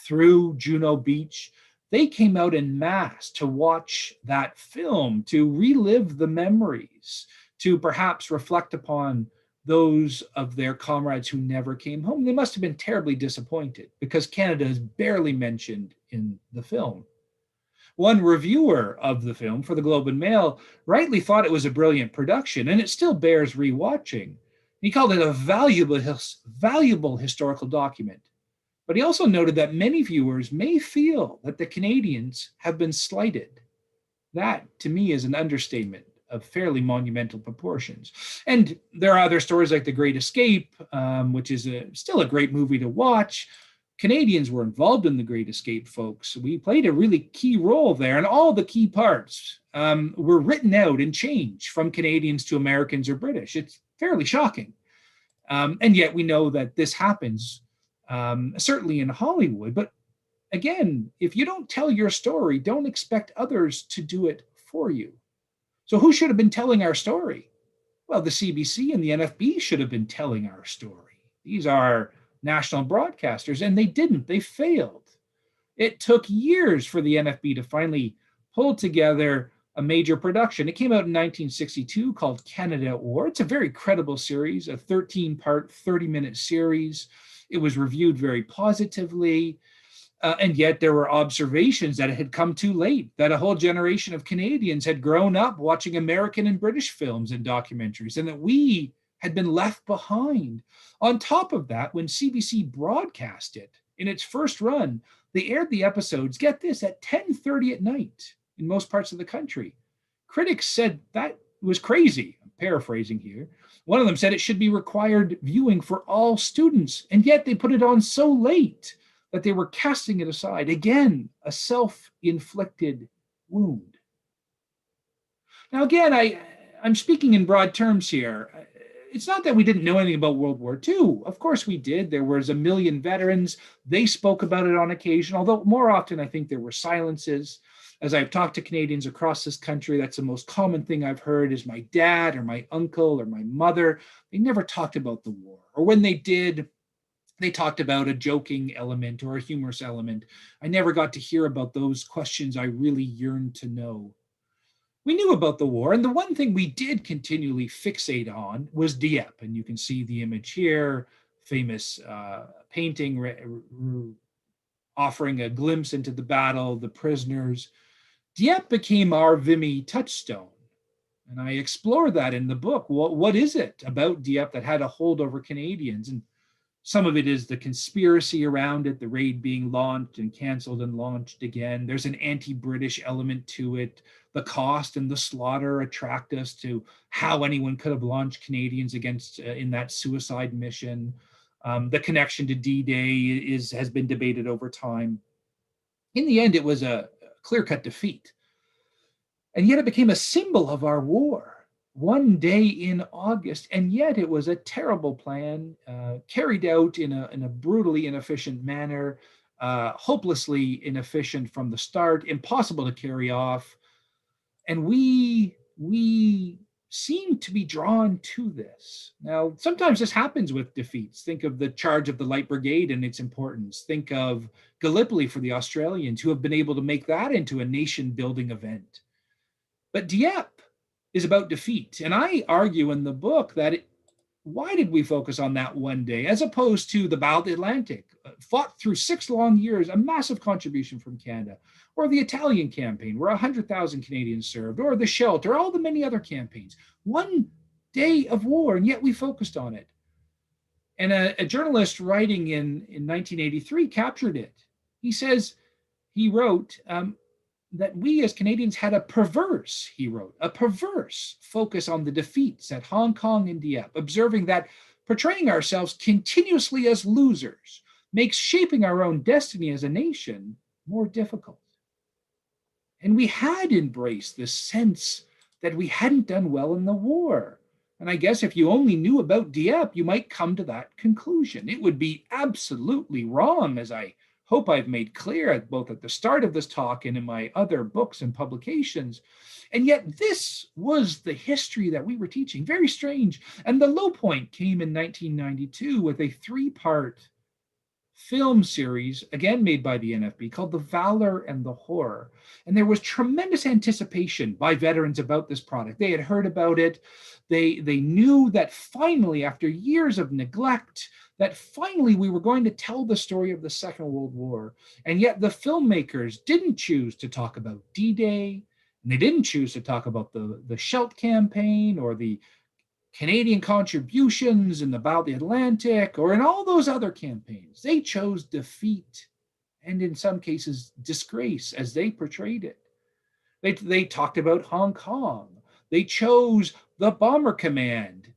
through Juno Beach, they came out en masse to watch that film, to relive the memories, to perhaps reflect upon those of their comrades who never came home. They must have been terribly disappointed because Canada is barely mentioned in the film. One reviewer of the film for the Globe and Mail rightly thought it was a brilliant production, and it still bears rewatching. He called it a valuable historical document. But he also noted that many viewers may feel that the Canadians have been slighted. That, to me, is an understatement of fairly monumental proportions. And there are other stories like The Great Escape, which is still a great movie to watch. Canadians were involved in The Great Escape, folks. We played a really key role there, and all the key parts were written out and changed from Canadians to Americans or British. It's fairly shocking. And yet we know that this happens, certainly in Hollywood. But again, if you don't tell your story, don't expect others to do it for you. So who should have been telling our story? Well, the CBC and the NFB should have been telling our story. These are national broadcasters, and they didn't. They failed. It took years for the NFB to finally pull together a major production. It came out in 1962 called Canada at War. It's a very credible series, a 13-part, 30-minute series. It was reviewed very positively. And yet there were observations that it had come too late, that a whole generation of Canadians had grown up watching American and British films and documentaries, and that we had been left behind. On top of that, when CBC broadcast it in its first run, they aired the episodes, get this, at 10:30 at night in most parts of the country. Critics said that was crazy. I'm paraphrasing here. One of them said it should be required viewing for all students, and yet they put it on so late that they were casting it aside. Again, a self-inflicted wound. Now, again, I'm speaking in broad terms here. It's not that we didn't know anything about World War II. Of course we did. There was a million veterans. They spoke about it on occasion, although more often I think there were silences. As I've talked to Canadians across this country, that's the most common thing I've heard is my dad or my uncle or my mother. They never talked about the war. Or when they did, they talked about a joking element or a humorous element. I never got to hear about those questions I really yearned to know. We knew about the war, and the one thing we did continually fixate on was Dieppe. And you can see the image here, famous painting offering a glimpse into the battle, the prisoners. Dieppe became our Vimy touchstone. And I explore that in the book. What is it about Dieppe that had a hold over Canadians? And some of it is the conspiracy around it, the raid being launched and canceled and launched again. There's an anti-British element to it. The cost and the slaughter attract us to how anyone could have launched Canadians against in that suicide mission. The connection to D-Day has been debated over time. In the end, it was a clear-cut defeat. And yet it became a symbol of our war. One day in August, and yet it was a terrible plan, carried out in a brutally inefficient manner, hopelessly inefficient from the start, impossible to carry off. And we seem to be drawn to this. Now, sometimes this happens with defeats. Think of the charge of the Light Brigade and its importance. Think of Gallipoli for the Australians, who have been able to make that into a nation-building event. But Dieppe is about defeat. And I argue in the book that why did we focus on that one day as opposed to the Battle of the Atlantic, fought through 6 long years, a massive contribution from Canada, or the Italian campaign where 100,000 Canadians served, or the Shelter, all the many other campaigns. One day of war, and yet we focused on it. And a journalist writing in 1983 captured it. He wrote that we as Canadians had a perverse focus on the defeats at Hong Kong and Dieppe, observing that portraying ourselves continuously as losers makes shaping our own destiny as a nation more difficult. And we had embraced this sense that we hadn't done well in the war. And I guess if you only knew about Dieppe, you might come to that conclusion. It would be absolutely wrong, as I hope I've made clear both at the start of this talk and in my other books and publications. And yet this was the history that we were teaching. Very strange. And the low point came in 1992 with a 3-part film series, again made by the NFB, called The Valor and the Horror. And there was tremendous anticipation by veterans about this product. They had heard about it. They knew that finally, after years of neglect, that finally we were going to tell the story of the Second World War. And yet the filmmakers didn't choose to talk about D-Day, and they didn't choose to talk about the Scheldt campaign or the Canadian contributions in the Battle of the Atlantic or in all those other campaigns. They chose defeat and in some cases disgrace as they portrayed it. They talked about Hong Kong. They chose the Bomber Command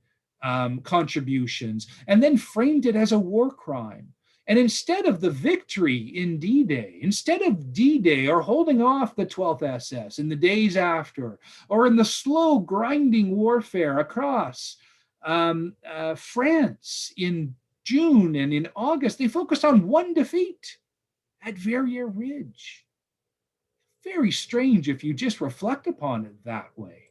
contributions and then framed it as a war crime. And instead of the victory in D-Day, instead of D-Day or holding off the 12th SS in the days after, or in the slow grinding warfare across France in June and in August, they focused on one defeat at Verrières Ridge. Very strange if you just reflect upon it that way.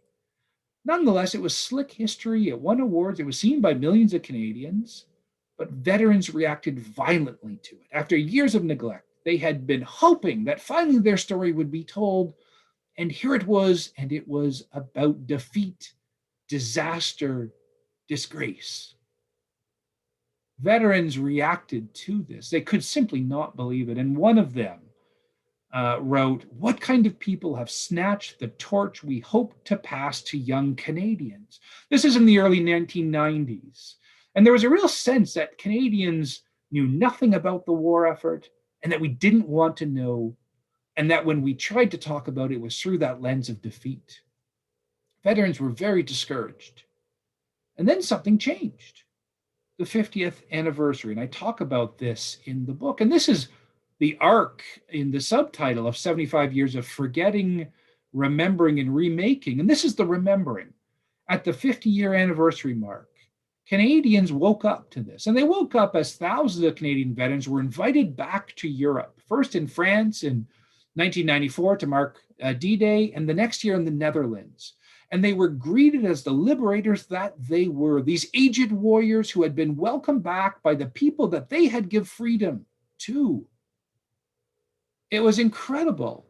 Nonetheless, it was slick history. It won awards. It was seen by millions of Canadians. But veterans reacted violently to it. After years of neglect, they had been hoping that finally their story would be told. And here it was, and it was about defeat, disaster, disgrace. Veterans reacted to this. They could simply not believe it. And one of them wrote, "What kind of people have snatched the torch we hope to pass to young Canadians?" This is in the early 1990s. And there was a real sense that Canadians knew nothing about the war effort and that we didn't want to know, and that when we tried to talk about it, it was through that lens of defeat. Veterans were very discouraged. And then something changed. The 50th anniversary, and I talk about this in the book. And this is the arc in the subtitle of 75 Years of Forgetting, Remembering, and Remaking. And this is the remembering. At the 50-year anniversary mark, Canadians woke up to this, and they woke up as thousands of Canadian veterans were invited back to Europe, first in France in 1994 to mark D-Day, and the next year in the Netherlands. And they were greeted as the liberators that they were, these aged warriors who had been welcomed back by the people that they had given freedom to. It was incredible.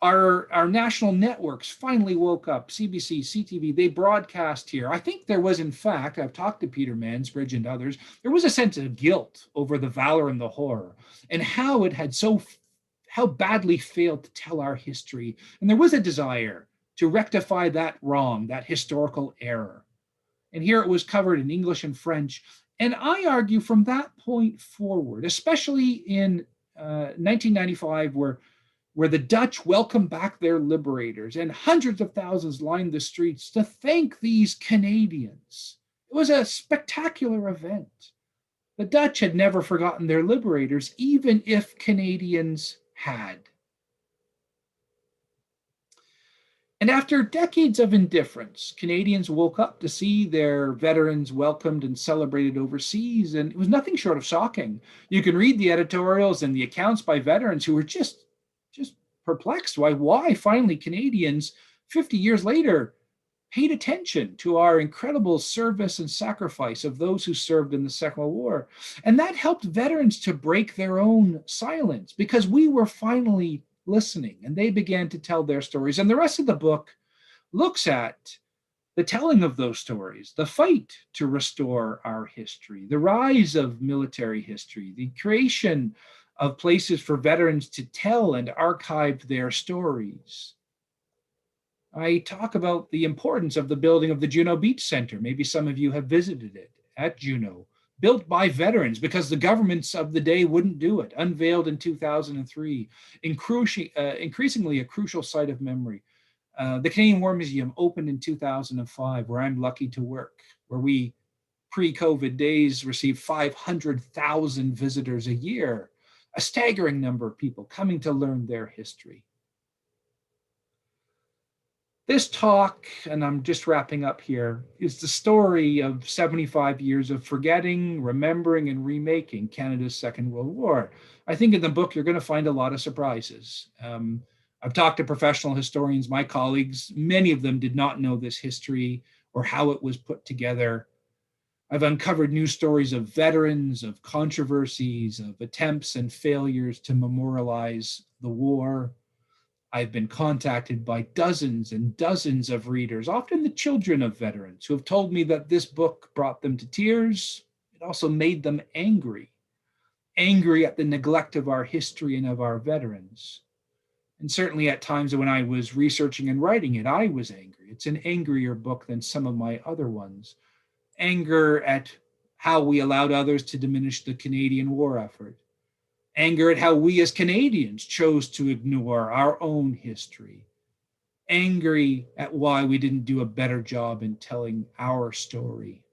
Our national networks finally woke up, CBC, CTV, they broadcast here. I think there was, in fact, I've talked to Peter Mansbridge and others, there was a sense of guilt over the valor and the horror and how it had how badly failed to tell our history. And there was a desire to rectify that wrong, that historical error. And here it was covered in English and French. And I argue from that point forward, especially in 1995, where the Dutch welcomed back their liberators and hundreds of thousands lined the streets to thank these Canadians. It was a spectacular event. The Dutch had never forgotten their liberators, even if Canadians had. And after decades of indifference, Canadians woke up to see their veterans welcomed and celebrated overseas, and it was nothing short of shocking. You can read the editorials and the accounts by veterans who were just perplexed why finally Canadians 50 years later paid attention to our incredible service and sacrifice of those who served in the Second World War. And that helped veterans to break their own silence because we were finally listening and they began to tell their stories. And the rest of the book looks at the telling of those stories, the fight to restore our history, the rise of military history, the creation of places for veterans to tell and archive their stories. I talk about the importance of the building of the Juneau Beach Center. Maybe some of you have visited it at Juneau, built by veterans because the governments of the day wouldn't do it, unveiled in 2003, increasingly a crucial site of memory. The Canadian War Museum opened in 2005, where I'm lucky to work, where we, pre-COVID days, received 500,000 visitors a year, a staggering number of people coming to learn their history. This talk, and I'm just wrapping up here, is the story of 75 years of forgetting, remembering, and remaking Canada's Second World War. I think in the book, you're going to find a lot of surprises. I've talked to professional historians, my colleagues. Many of them did not know this history or how it was put together. I've uncovered new stories of veterans, of controversies, of attempts and failures to memorialize the war. I've been contacted by dozens and dozens of readers, often the children of veterans, who have told me that this book brought them to tears. It also made them angry at the neglect of our history and of our veterans. And certainly at times when I was researching and writing it, I was angry. It's an angrier book than some of my other ones. Anger at how we allowed others to diminish the Canadian war effort. Anger at how we as Canadians chose to ignore our own history. Angry at why we didn't do a better job in telling our story.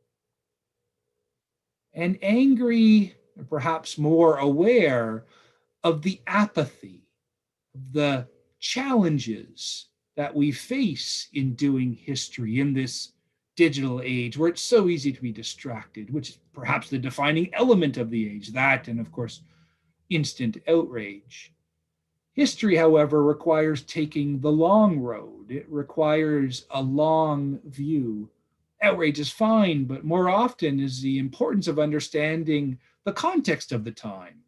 And angry, or perhaps more aware of the apathy, the challenges that we face in doing history in this digital age where it's so easy to be distracted, which is perhaps the defining element of the age, that and of course, instant outrage. History, however, requires taking the long road. It requires a long view. Outrage is fine, but more often is the importance of understanding the context of the time,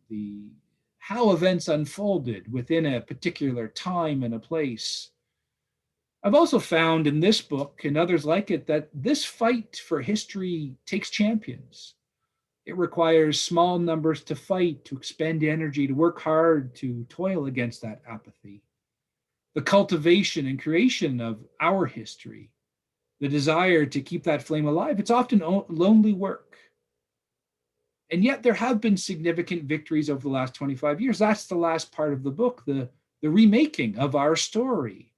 how events unfolded within a particular time and a place. I've also found in this book and others like it that this fight for history takes champions. It requires small numbers to fight, to expend energy, to work hard, to toil against that apathy. The cultivation and creation of our history, the desire to keep that flame alive, it's often lonely work. And yet there have been significant victories over the last 25 years. That's the last part of the book, the remaking of our story.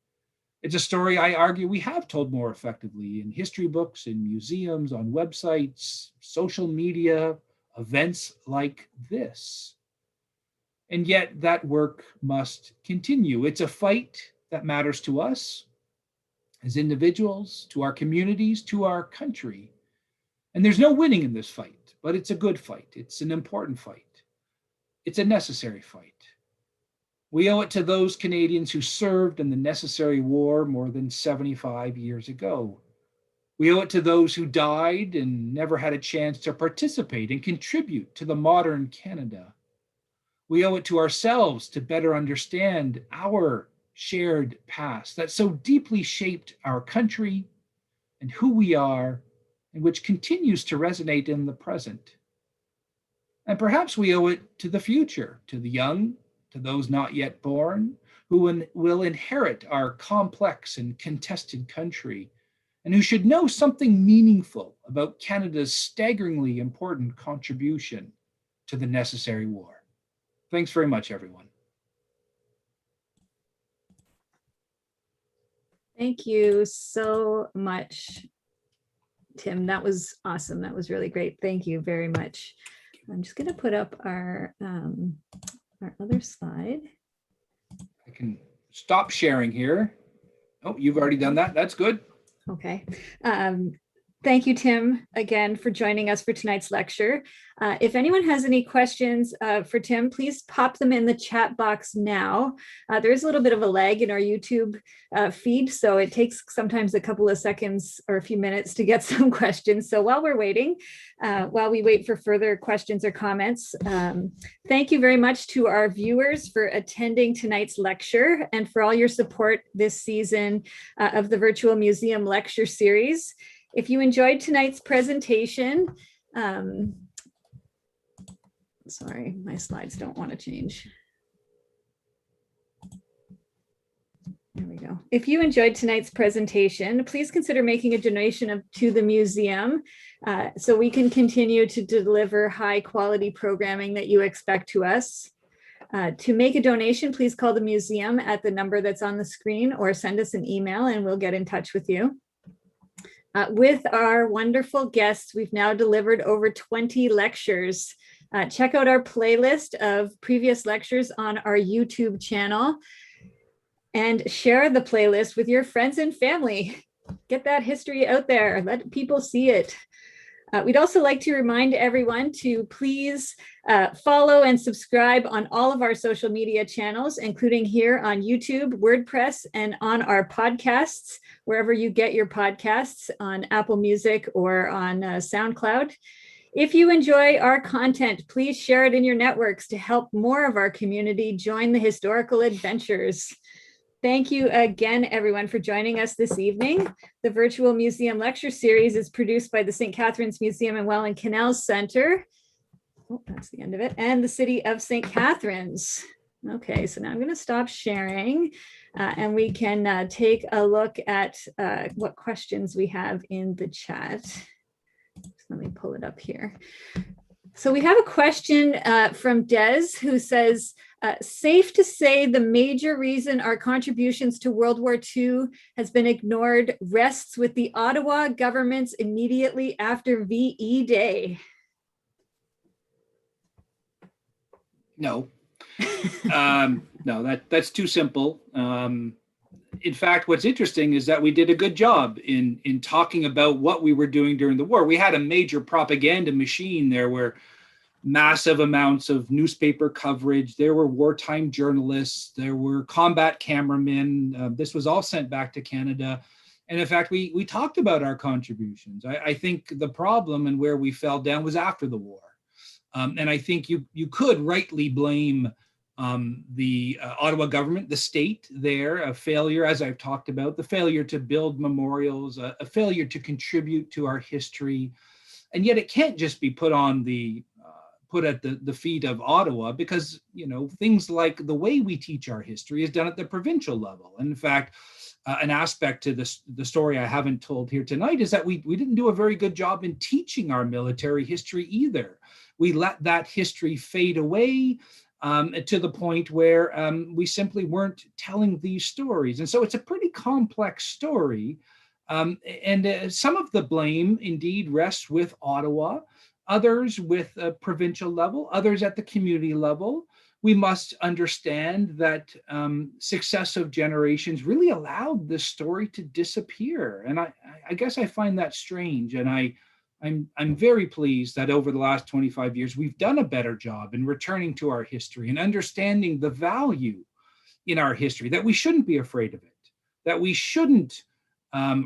It's a story I argue we have told more effectively in history books, in museums, on websites, social media, events like this. And yet that work must continue. It's a fight that matters to us as individuals, to our communities, to our country. And there's no winning in this fight. But it's a good fight. It's an important fight. It's a necessary fight. We owe it to those Canadians who served in the necessary war more than 75 years ago. We owe it to those who died and never had a chance to participate and contribute to the modern Canada. We owe it to ourselves to better understand our shared past that so deeply shaped our country and who we are, and which continues to resonate in the present. And perhaps we owe it to the future, to the young, to those not yet born, who will inherit our complex and contested country, and who should know something meaningful about Canada's staggeringly important contribution to the necessary war. Thanks very much, everyone. Thank you so much, Tim. That was awesome. That was really great. Thank you very much. I'm just going to put up our other slide. I can stop sharing here. Oh, you've already done that. That's good. Okay. Thank you, Tim, again for joining us for tonight's lecture. If anyone has any questions for Tim, please pop them in the chat box now. There is a little bit of a lag in our YouTube feed, so it takes sometimes a couple of seconds or a few minutes to get some questions. So while we're waiting, while we wait for further questions or comments, thank you very much to our viewers for attending tonight's lecture and for all your support this season of the Virtual Museum Lecture Series. If you enjoyed tonight's presentation, sorry, my slides don't want to change. There we go. If you enjoyed tonight's presentation, please consider making a donation to the museum so we can continue to deliver high quality programming that you expect to us. To make a donation, please call the museum at the number that's on the screen or send us an email and we'll get in touch with you. With our wonderful guests, we've now delivered over 20 lectures. Check out our playlist of previous lectures on our YouTube channel and share the playlist with your friends and family. Get that history out there, let people see it. We'd also like to remind everyone to please follow and subscribe on all of our social media channels, including here on YouTube, WordPress, and on our podcasts, wherever you get your podcasts, on Apple Music or on SoundCloud. If you enjoy our content, please share it in your networks to help more of our community join the historical adventures. Thank you again, everyone, for joining us this evening. The Virtual Museum Lecture Series is produced by the St. Catharines Museum and Welland Canals Center. Oh, that's the end of it. And the City of St. Catharines. Okay, so now I'm going to stop sharing and we can take a look at what questions we have in the chat. Let me pull it up here. So we have a question from Des who says, safe to say the major reason our contributions to World War II has been ignored rests with the Ottawa governments immediately after VE Day. No, no, that's too simple. In fact, what's interesting is that we did a good job in talking about what we were doing during the war. We had a major propaganda machine. There were massive amounts of newspaper coverage. There were wartime journalists. There were combat cameramen. This was all sent back to Canada. And in fact, we talked about our contributions. I think the problem and where we fell down was after the war. And I think you could rightly blame the Ottawa government, the state there, a failure, as I've talked about, the failure to build memorials, a failure to contribute to our history. And yet it can't just be put on put at the feet of Ottawa, because, you know, things like the way we teach our history is done at the provincial level. And in fact, an aspect to the story I haven't told here tonight is that we didn't do a very good job in teaching our military history either. We let that history fade away to the point where we simply weren't telling these stories. And so it's a pretty complex story. And some of the blame indeed rests with Ottawa, others with a provincial level, others at the community level. We must understand that successive generations really allowed this story to disappear. And I guess I find that strange. And I'm very pleased that over the last 25 years, we've done a better job in returning to our history and understanding the value in our history, that we shouldn't be afraid of it, that we shouldn't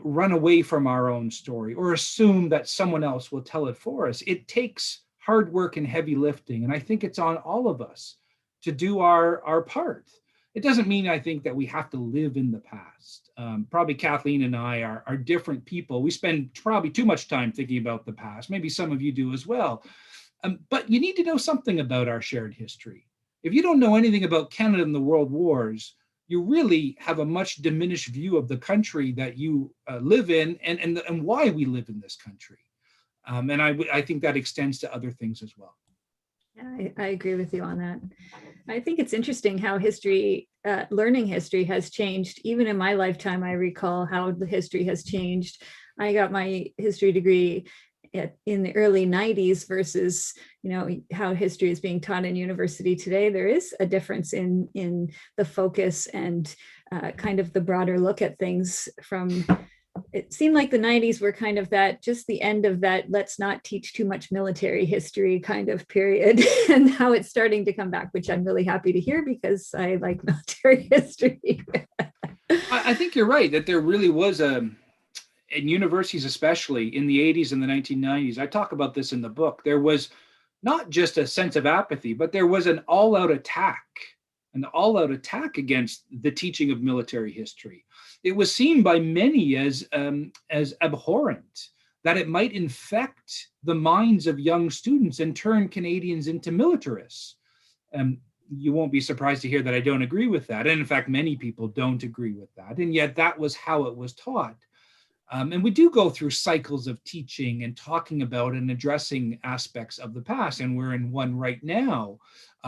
run away from our own story or assume that someone else will tell it for us. It takes hard work and heavy lifting. And I think it's on all of us to do our part. It doesn't mean, I think, that we have to live in the past. Probably Kathleen and I are different people. We spend probably too much time thinking about the past. Maybe some of you do as well. But you need to know something about our shared history. If you don't know anything about Canada and the World Wars, you really have a much diminished view of the country that you live in and why we live in this country. And I think that extends to other things as well. Yeah, I agree with you on that. I think it's interesting how history, learning history has changed. Even in my lifetime, I recall how the history has changed. I got my history degree in the early 90s versus, you know, how history is being taught in university today. There is a difference in the focus and kind of the broader look at things from it seemed like the 90s were kind of that, just the end of that, let's not teach too much military history kind of period. And now it's starting to come back, which I'm really happy to hear because I like military history. I think you're right that there really was in universities, especially in the 80s and the 1990s, I talk about this in the book, there was not just a sense of apathy, but there was an all-out attack against the teaching of military history. It was seen by many as abhorrent, that it might infect the minds of young students and turn Canadians into militarists. You won't be surprised to hear that I don't agree with that. And in fact, many people don't agree with that. And yet that was how it was taught. And we do go through cycles of teaching and talking about and addressing aspects of the past. And we're in one right now,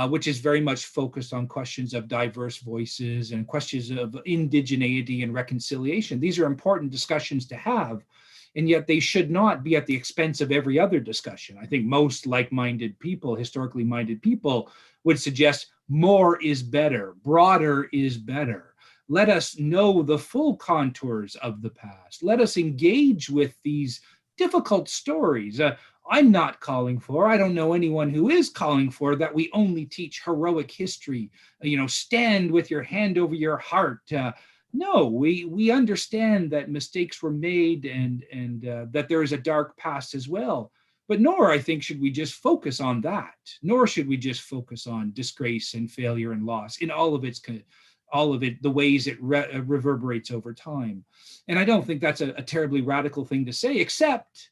which is very much focused on questions of diverse voices and questions of indigeneity and reconciliation. These are important discussions to have, and yet they should not be at the expense of every other discussion. I think most like-minded people, historically minded people, would suggest more is better, broader is better. Let us know the full contours of the past. Let us engage with these difficult stories. I'm not calling for, I don't know anyone who is calling for, that we only teach heroic history, stand with your hand over your heart. No, we understand that mistakes were made and that there is a dark past as well. But nor, I think, should we just focus on that. Nor should we just focus on disgrace and failure and loss in all of it, the ways it reverberates over time. And I don't think that's a terribly radical thing to say, except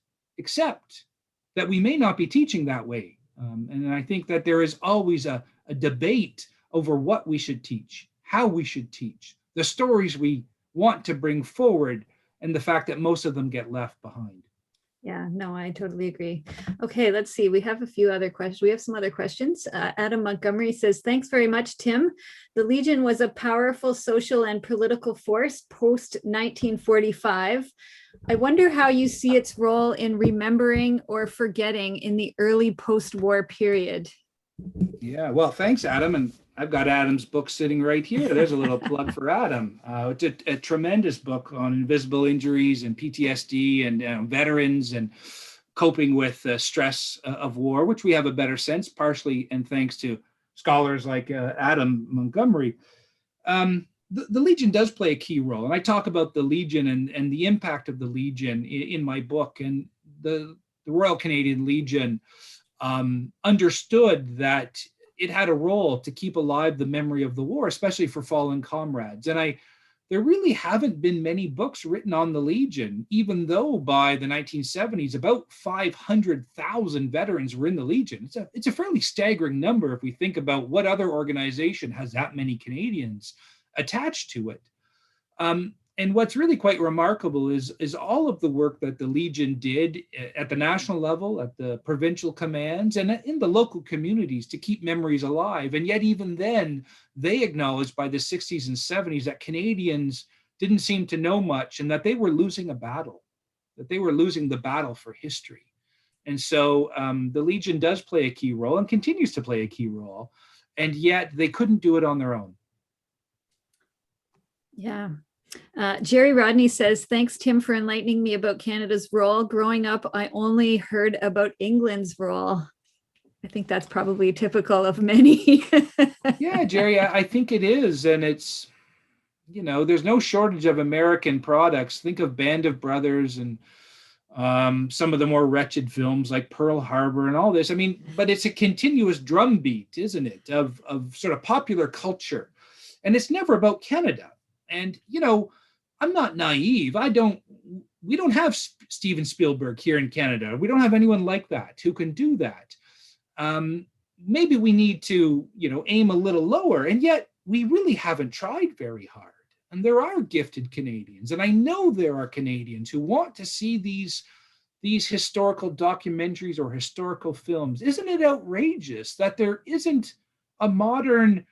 that we may not be teaching that way. And I think that there is always a debate over what we should teach, how we should teach, the stories we want to bring forward, and the fact that most of them get left behind. Yeah, no, I totally agree. Okay, let's see. We have a few other questions. We have some other questions. Adam Montgomery says, thanks very much, Tim. The Legion was a powerful social and political force post-1945. I wonder how you see its role in remembering or forgetting in the early post-war period. Yeah, well, thanks, Adam. And I've got Adam's book sitting right here. There's a little plug for Adam. It's a tremendous book on invisible injuries and PTSD and veterans and coping with stress of war, which we have a better sense, partially and thanks to scholars like Adam Montgomery. The Legion does play a key role. And I talk about the Legion and the impact of the Legion in my book. And the Royal Canadian Legion understood that it had a role to keep alive the memory of the war, especially for fallen comrades. And there really haven't been many books written on the Legion, even though by the 1970s, about 500,000 veterans were in the Legion. It's a fairly staggering number if we think about what other organization has that many Canadians attached to it. And what's really quite remarkable is all of the work that the Legion did at the national level, at the provincial commands, and in the local communities to keep memories alive. And yet even then, they acknowledged by the 60s and 70s that Canadians didn't seem to know much and that they were losing a battle, that they were losing the battle for history. And so the Legion does play a key role and continues to play a key role, and yet they couldn't do it on their own. Yeah. Jerry Rodney says, thanks, Tim, for enlightening me about Canada's role. Growing up, I only heard about England's role. I think that's probably typical of many. Yeah, Jerry, I think it is. And it's, there's no shortage of American products. Think of Band of Brothers and some of the more wretched films like Pearl Harbor and all this. I mean, but it's a continuous drumbeat, isn't it, of sort of popular culture. And it's never about Canada. And, I'm not naive. We don't have Steven Spielberg here in Canada. We don't have anyone like that who can do that. Maybe we need to, aim a little lower. And yet we really haven't tried very hard. And there are gifted Canadians. And I know there are Canadians who want to see these historical documentaries or historical films. Isn't it outrageous that there isn't a modern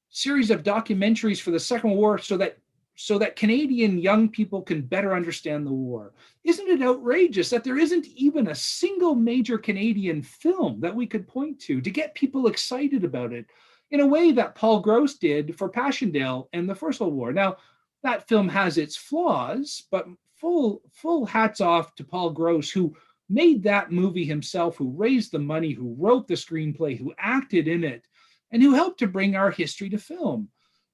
series of documentaries for the Second War so that Canadian young people can better understand the war? Isn't it outrageous that there isn't even a single major Canadian film that we could point to get people excited about it in a way that Paul Gross did for Passchendaele and the First World War? Now, that film has its flaws, but full hats off to Paul Gross, who made that movie himself, who raised the money, who wrote the screenplay, who acted in it, and who helped to bring our history to film.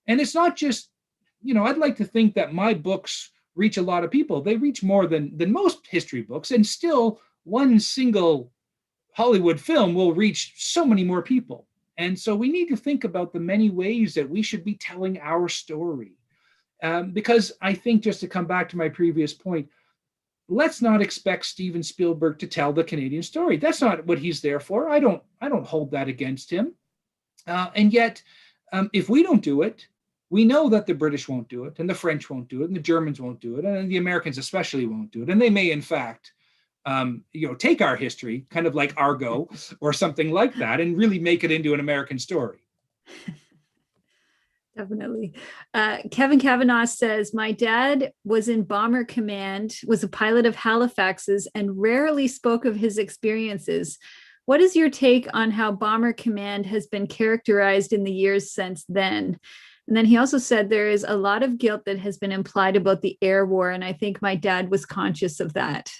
And it's not just, I'd like to think that my books reach a lot of people. They reach more than most history books, and still one single Hollywood film will reach so many more people. And so we need to think about the many ways that we should be telling our story. Because I think, just to come back to my previous point, let's not expect Steven Spielberg to tell the Canadian story. That's not what he's there for. I don't hold that against him. And yet, if we don't do it, we know that the British won't do it, and the French won't do it, and the Germans won't do it, and the Americans especially won't do it. And they may, in fact, take our history, kind of like Argo or something like that, and really make it into an American story. Definitely. Kevin Kavanaugh says, my dad was in Bomber Command, was a pilot of Halifax's, and rarely spoke of his experiences. What is your take on how Bomber Command has been characterized in the years since then? And then he also said there is a lot of guilt that has been implied about the air war, and I think my dad was conscious of that.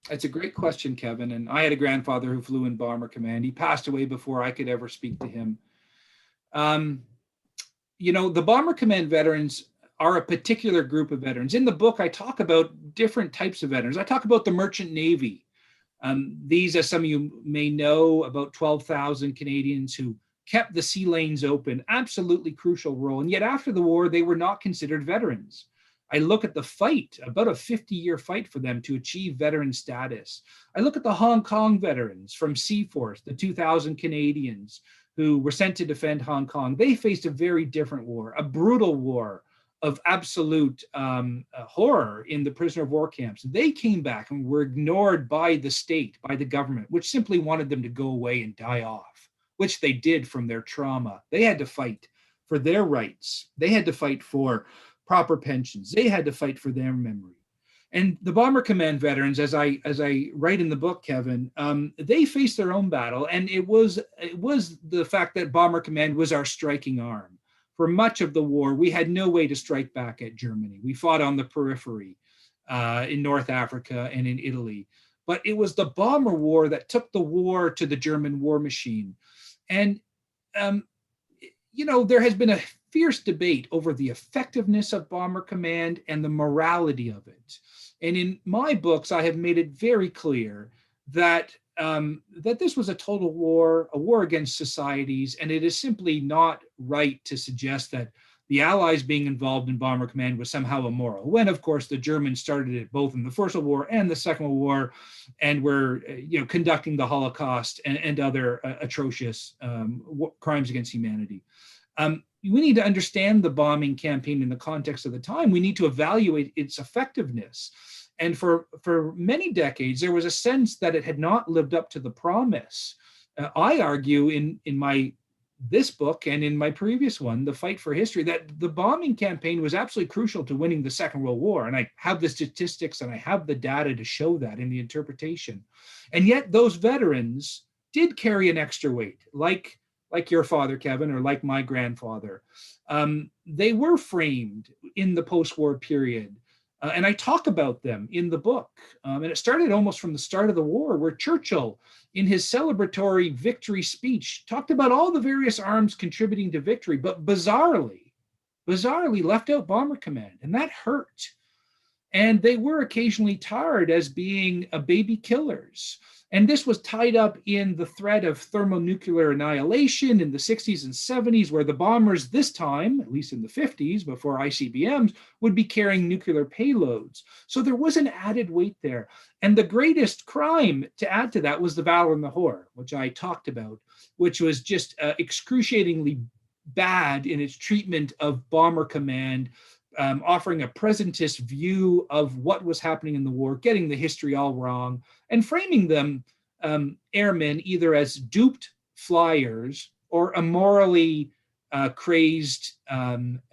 That's a great question, Kevin. And I had a grandfather who flew in Bomber Command. He passed away before I could ever speak to him. The Bomber Command veterans are a particular group of veterans. In the book, I talk about different types of veterans. I talk about the Merchant Navy. These, as some of you may know, about 12,000 Canadians who kept the sea lanes open, absolutely crucial role. And yet after the war, they were not considered veterans. I look at the fight, about a 50-year fight for them to achieve veteran status. I look at the Hong Kong veterans from Sea Force, the 2,000 Canadians who were sent to defend Hong Kong. They faced a very different war, a brutal war of absolute horror in the prisoner of war camps. They came back and were ignored by the state, by the government, which simply wanted them to go away and die off, which they did from their trauma. They had to fight for their rights. They had to fight for proper pensions. They had to fight for their memory. And the Bomber Command veterans, as I write in the book, Kevin, they faced their own battle. And it was the fact that Bomber Command was our striking arm. For much of the war, we had no way to strike back at Germany. We fought on the periphery in North Africa and in Italy. But it was the bomber war that took the war to the German war machine. And, there has been a fierce debate over the effectiveness of Bomber Command and the morality of it. And in my books, I have made it very clear that this was a total war, a war against societies, and it is simply not right to suggest that the Allies being involved in Bomber Command was somehow immoral, when, of course, the Germans started it both in the First World War and the Second World War, and were conducting the Holocaust and other atrocious crimes against humanity. We need to understand the bombing campaign in the context of the time. We need to evaluate its effectiveness. And for many decades, there was a sense that it had not lived up to the promise. I argue in this book and in my previous one, The Fight for History, that the bombing campaign was absolutely crucial to winning the Second World War. And I have the statistics and I have the data to show that in the interpretation. And yet those veterans did carry an extra weight, like your father, Kevin, or like my grandfather. They were framed in the post-war period. And I talk about them in the book. And it started almost from the start of the war, where Churchill, in his celebratory victory speech, talked about all the various arms contributing to victory, but bizarrely left out Bomber Command. And that hurt. And they were occasionally tarred as being baby killers. And this was tied up in the threat of thermonuclear annihilation in the 60s and 70s, where the bombers this time, at least in the 50s, before ICBMs, would be carrying nuclear payloads. So there was an added weight there. And the greatest crime to add to that was the valor and the horror, which I talked about, which was just excruciatingly bad in its treatment of Bomber Command, offering a presentist view of what was happening in the war, getting the history all wrong, and framing them, airmen, either as duped flyers or immorally crazed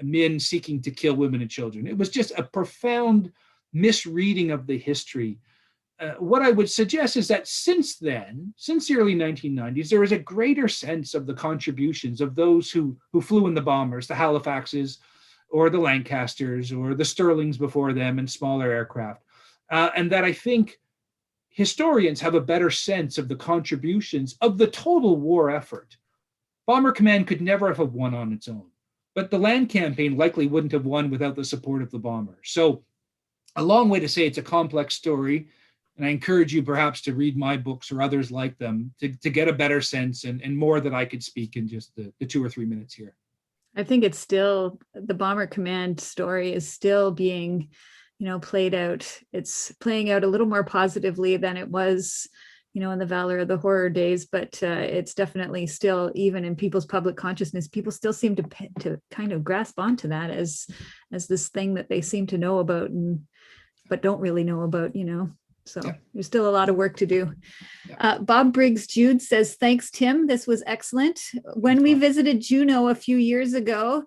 men seeking to kill women and children. It was just a profound misreading of the history. What I would suggest is that since then, since the early 1990s, there is a greater sense of the contributions of those who flew in the bombers, the Halifaxes, or the Lancasters, or the Sterlings before them, and smaller aircraft. and that I think historians have a better sense of the contributions of the total war effort. Bomber Command could never have won on its own, but the land campaign likely wouldn't have won without the support of the bombers. So a long way to say it's a complex story, and I encourage you perhaps to read my books or others like them to get a better sense and more that I could speak in just the 2 or 3 minutes here. I think it's still, the Bomber Command story is still being, played out. It's playing out a little more positively than it was, in the Valor of the Horror days, but it's definitely still, even in people's public consciousness, people still seem to kind of grasp onto that as this thing that they seem to know about but don't really know about, So Yeah. there's still a lot of work to do. Yeah. Bob Briggs Jude says, thanks, Tim. This was excellent. When we visited Juneau a few years ago,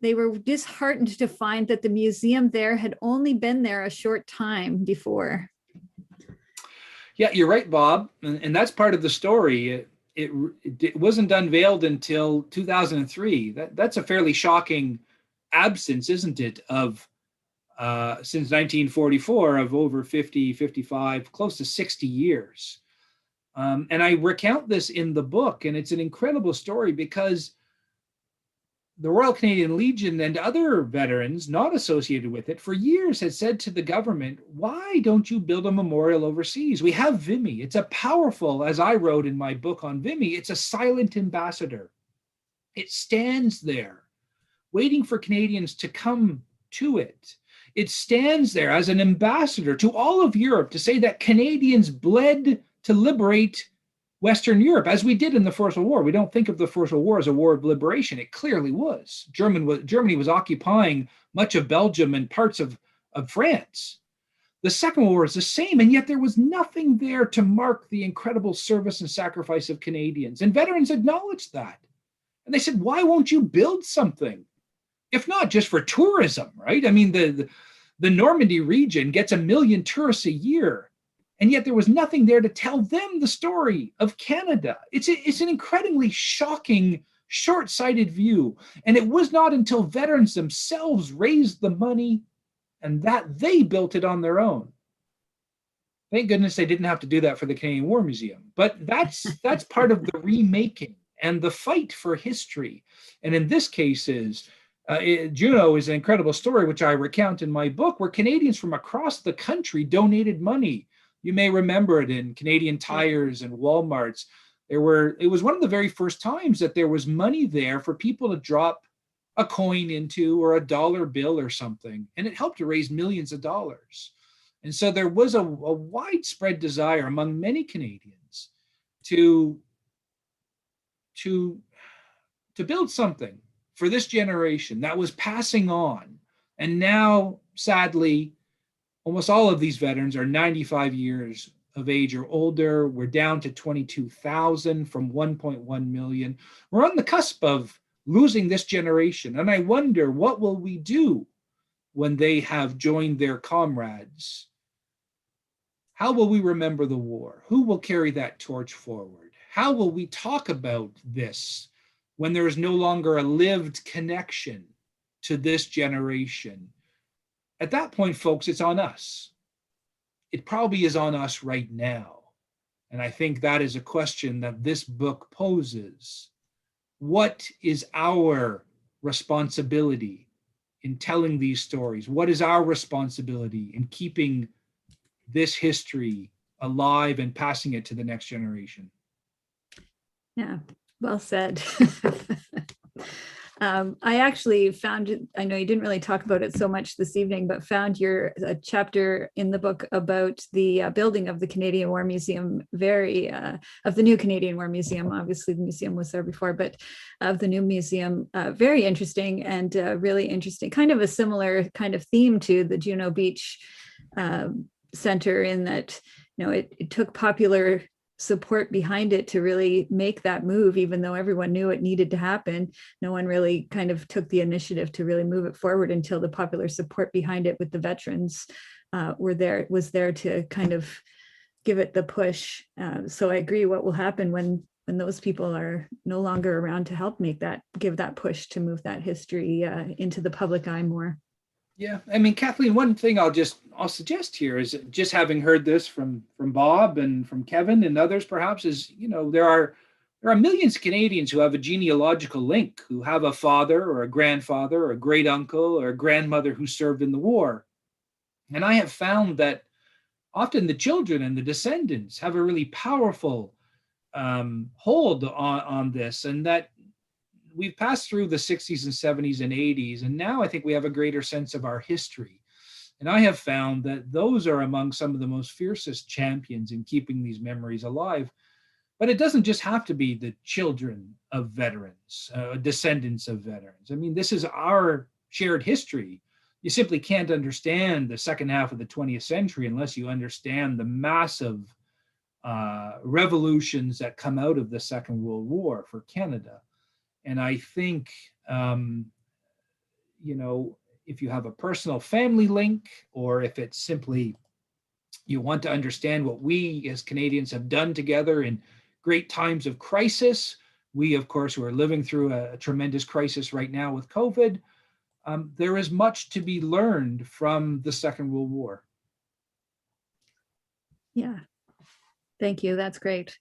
they were disheartened to find that the museum there had only been there a short time before. Yeah, you're right, Bob. And that's part of the story. It wasn't unveiled until 2003. That's a fairly shocking absence, isn't it, of since 1944, of over 50, 55, close to 60 years. And I recount this in the book, and it's an incredible story because the Royal Canadian Legion and other veterans not associated with it for years had said to the government, why don't you build a memorial overseas? We have Vimy. It's a powerful, as I wrote in my book on Vimy, it's a silent ambassador. It stands there waiting for Canadians to come to it. It stands there as an ambassador to all of Europe to say that Canadians bled to liberate Western Europe, as we did in the First World War. We don't think of the First World War as a war of liberation. It clearly was. Germany was occupying much of Belgium and parts of France. The Second World War is the same, and yet there was nothing there to mark the incredible service and sacrifice of Canadians. And veterans acknowledged that. And they said, why won't you build something? If not just for tourism, right? I mean, the Normandy region gets 1 million tourists a year. And yet there was nothing there to tell them the story of Canada. It's an incredibly shocking, short-sighted view. And it was not until veterans themselves raised the money and that they built it on their own. Thank goodness they didn't have to do that for the Canadian War Museum. But that's part of the remaking and the fight for history. And in this case Juneau is an incredible story, which I recount in my book, where Canadians from across the country donated money. You may remember it in Canadian Tires and Walmarts. It was one of the very first times that there was money there for people to drop a coin into, or a dollar bill or something. And it helped to raise millions of dollars. And so there was a widespread desire among many Canadians to build something for this generation that was passing on. And now, sadly, almost all of these veterans are 95 years of age or older. We're down to 22,000 from 1.1 million. We're on the cusp of losing this generation. And I wonder, what will we do when they have joined their comrades? How will we remember the war? Who will carry that torch forward? How will we talk about this when there is no longer a lived connection to this generation? At that point, folks, it's on us. It probably is on us right now. And I think that is a question that this book poses. What is our responsibility in telling these stories? What is our responsibility in keeping this history alive and passing it to the next generation? Yeah, well said. I actually found, I know you didn't really talk about it so much this evening, but found a chapter in the book about the building of the Canadian War Museum, of the new Canadian War Museum. Obviously the museum was there before, but of the new museum, very interesting and really interesting, kind of a similar kind of theme to the Juneau Beach Center, in that, it took popular support behind it to really make that move, even though everyone knew it needed to happen. No one really kind of took the initiative to really move it forward until the popular support behind it with the veterans was there to kind of give it the push. So I agree, what will happen when those people are no longer around to help give that push to move that history into the public eye more. Yeah, I mean, Kathleen, one thing I'll suggest here is just having heard this from Bob and from Kevin and others perhaps is, there are millions of Canadians who have a genealogical link, who have a father or a grandfather or a great uncle or a grandmother who served in the war. And I have found that often the children and the descendants have a really powerful hold on this, and that we've passed through the 60s and 70s and 80s, and now I think we have a greater sense of our history. And I have found that those are among some of the most fiercest champions in keeping these memories alive. But it doesn't just have to be the children of veterans, descendants of veterans. I mean, this is our shared history. You simply can't understand the second half of the 20th century unless you understand the massive revolutions that come out of the Second World War for Canada. And I think, if you have a personal family link, or if it's simply you want to understand what we as Canadians have done together in great times of crisis, we, of course, who are living through a tremendous crisis right now with COVID, there is much to be learned from the Second World War. Yeah, thank you. That's great.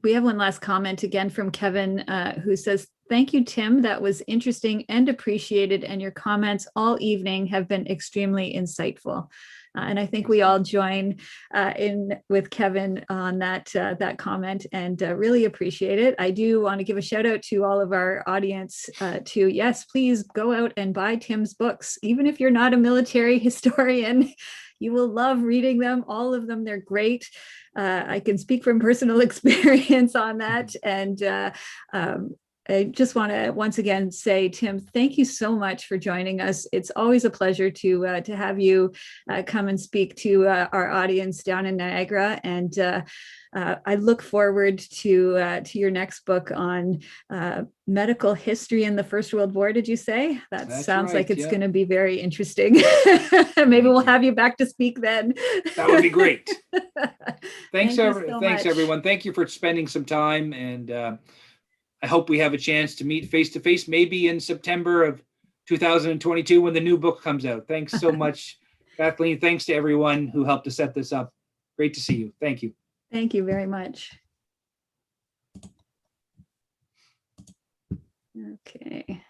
We have one last comment again from Kevin, who says, "Thank you, Tim. That was interesting and appreciated, and your comments all evening have been extremely insightful." And I think we all join in with Kevin on that comment, and really appreciate it. I do want to give a shout out to all of our audience to, yes, please go out and buy Tim's books. Even if you're not a military historian, you will love reading them, all of them. They're great. I can speak from personal experience on that. And I just want to once again say, Tim, thank you so much for joining us. It's always a pleasure to have you come and speak to our audience down in Niagara. And I look forward to your next book on medical history in the First World War. Did you say? That's sounds right, like it's going to be very interesting. Maybe we'll have you back to speak then. That would be great. Thanks, everyone. Thank you for spending some time, and I hope we have a chance to meet face to face, maybe in September of 2022 when the new book comes out. Thanks so much, Kathleen. Thanks to everyone who helped to set this up. Great to see you. Thank you. Thank you very much. Okay.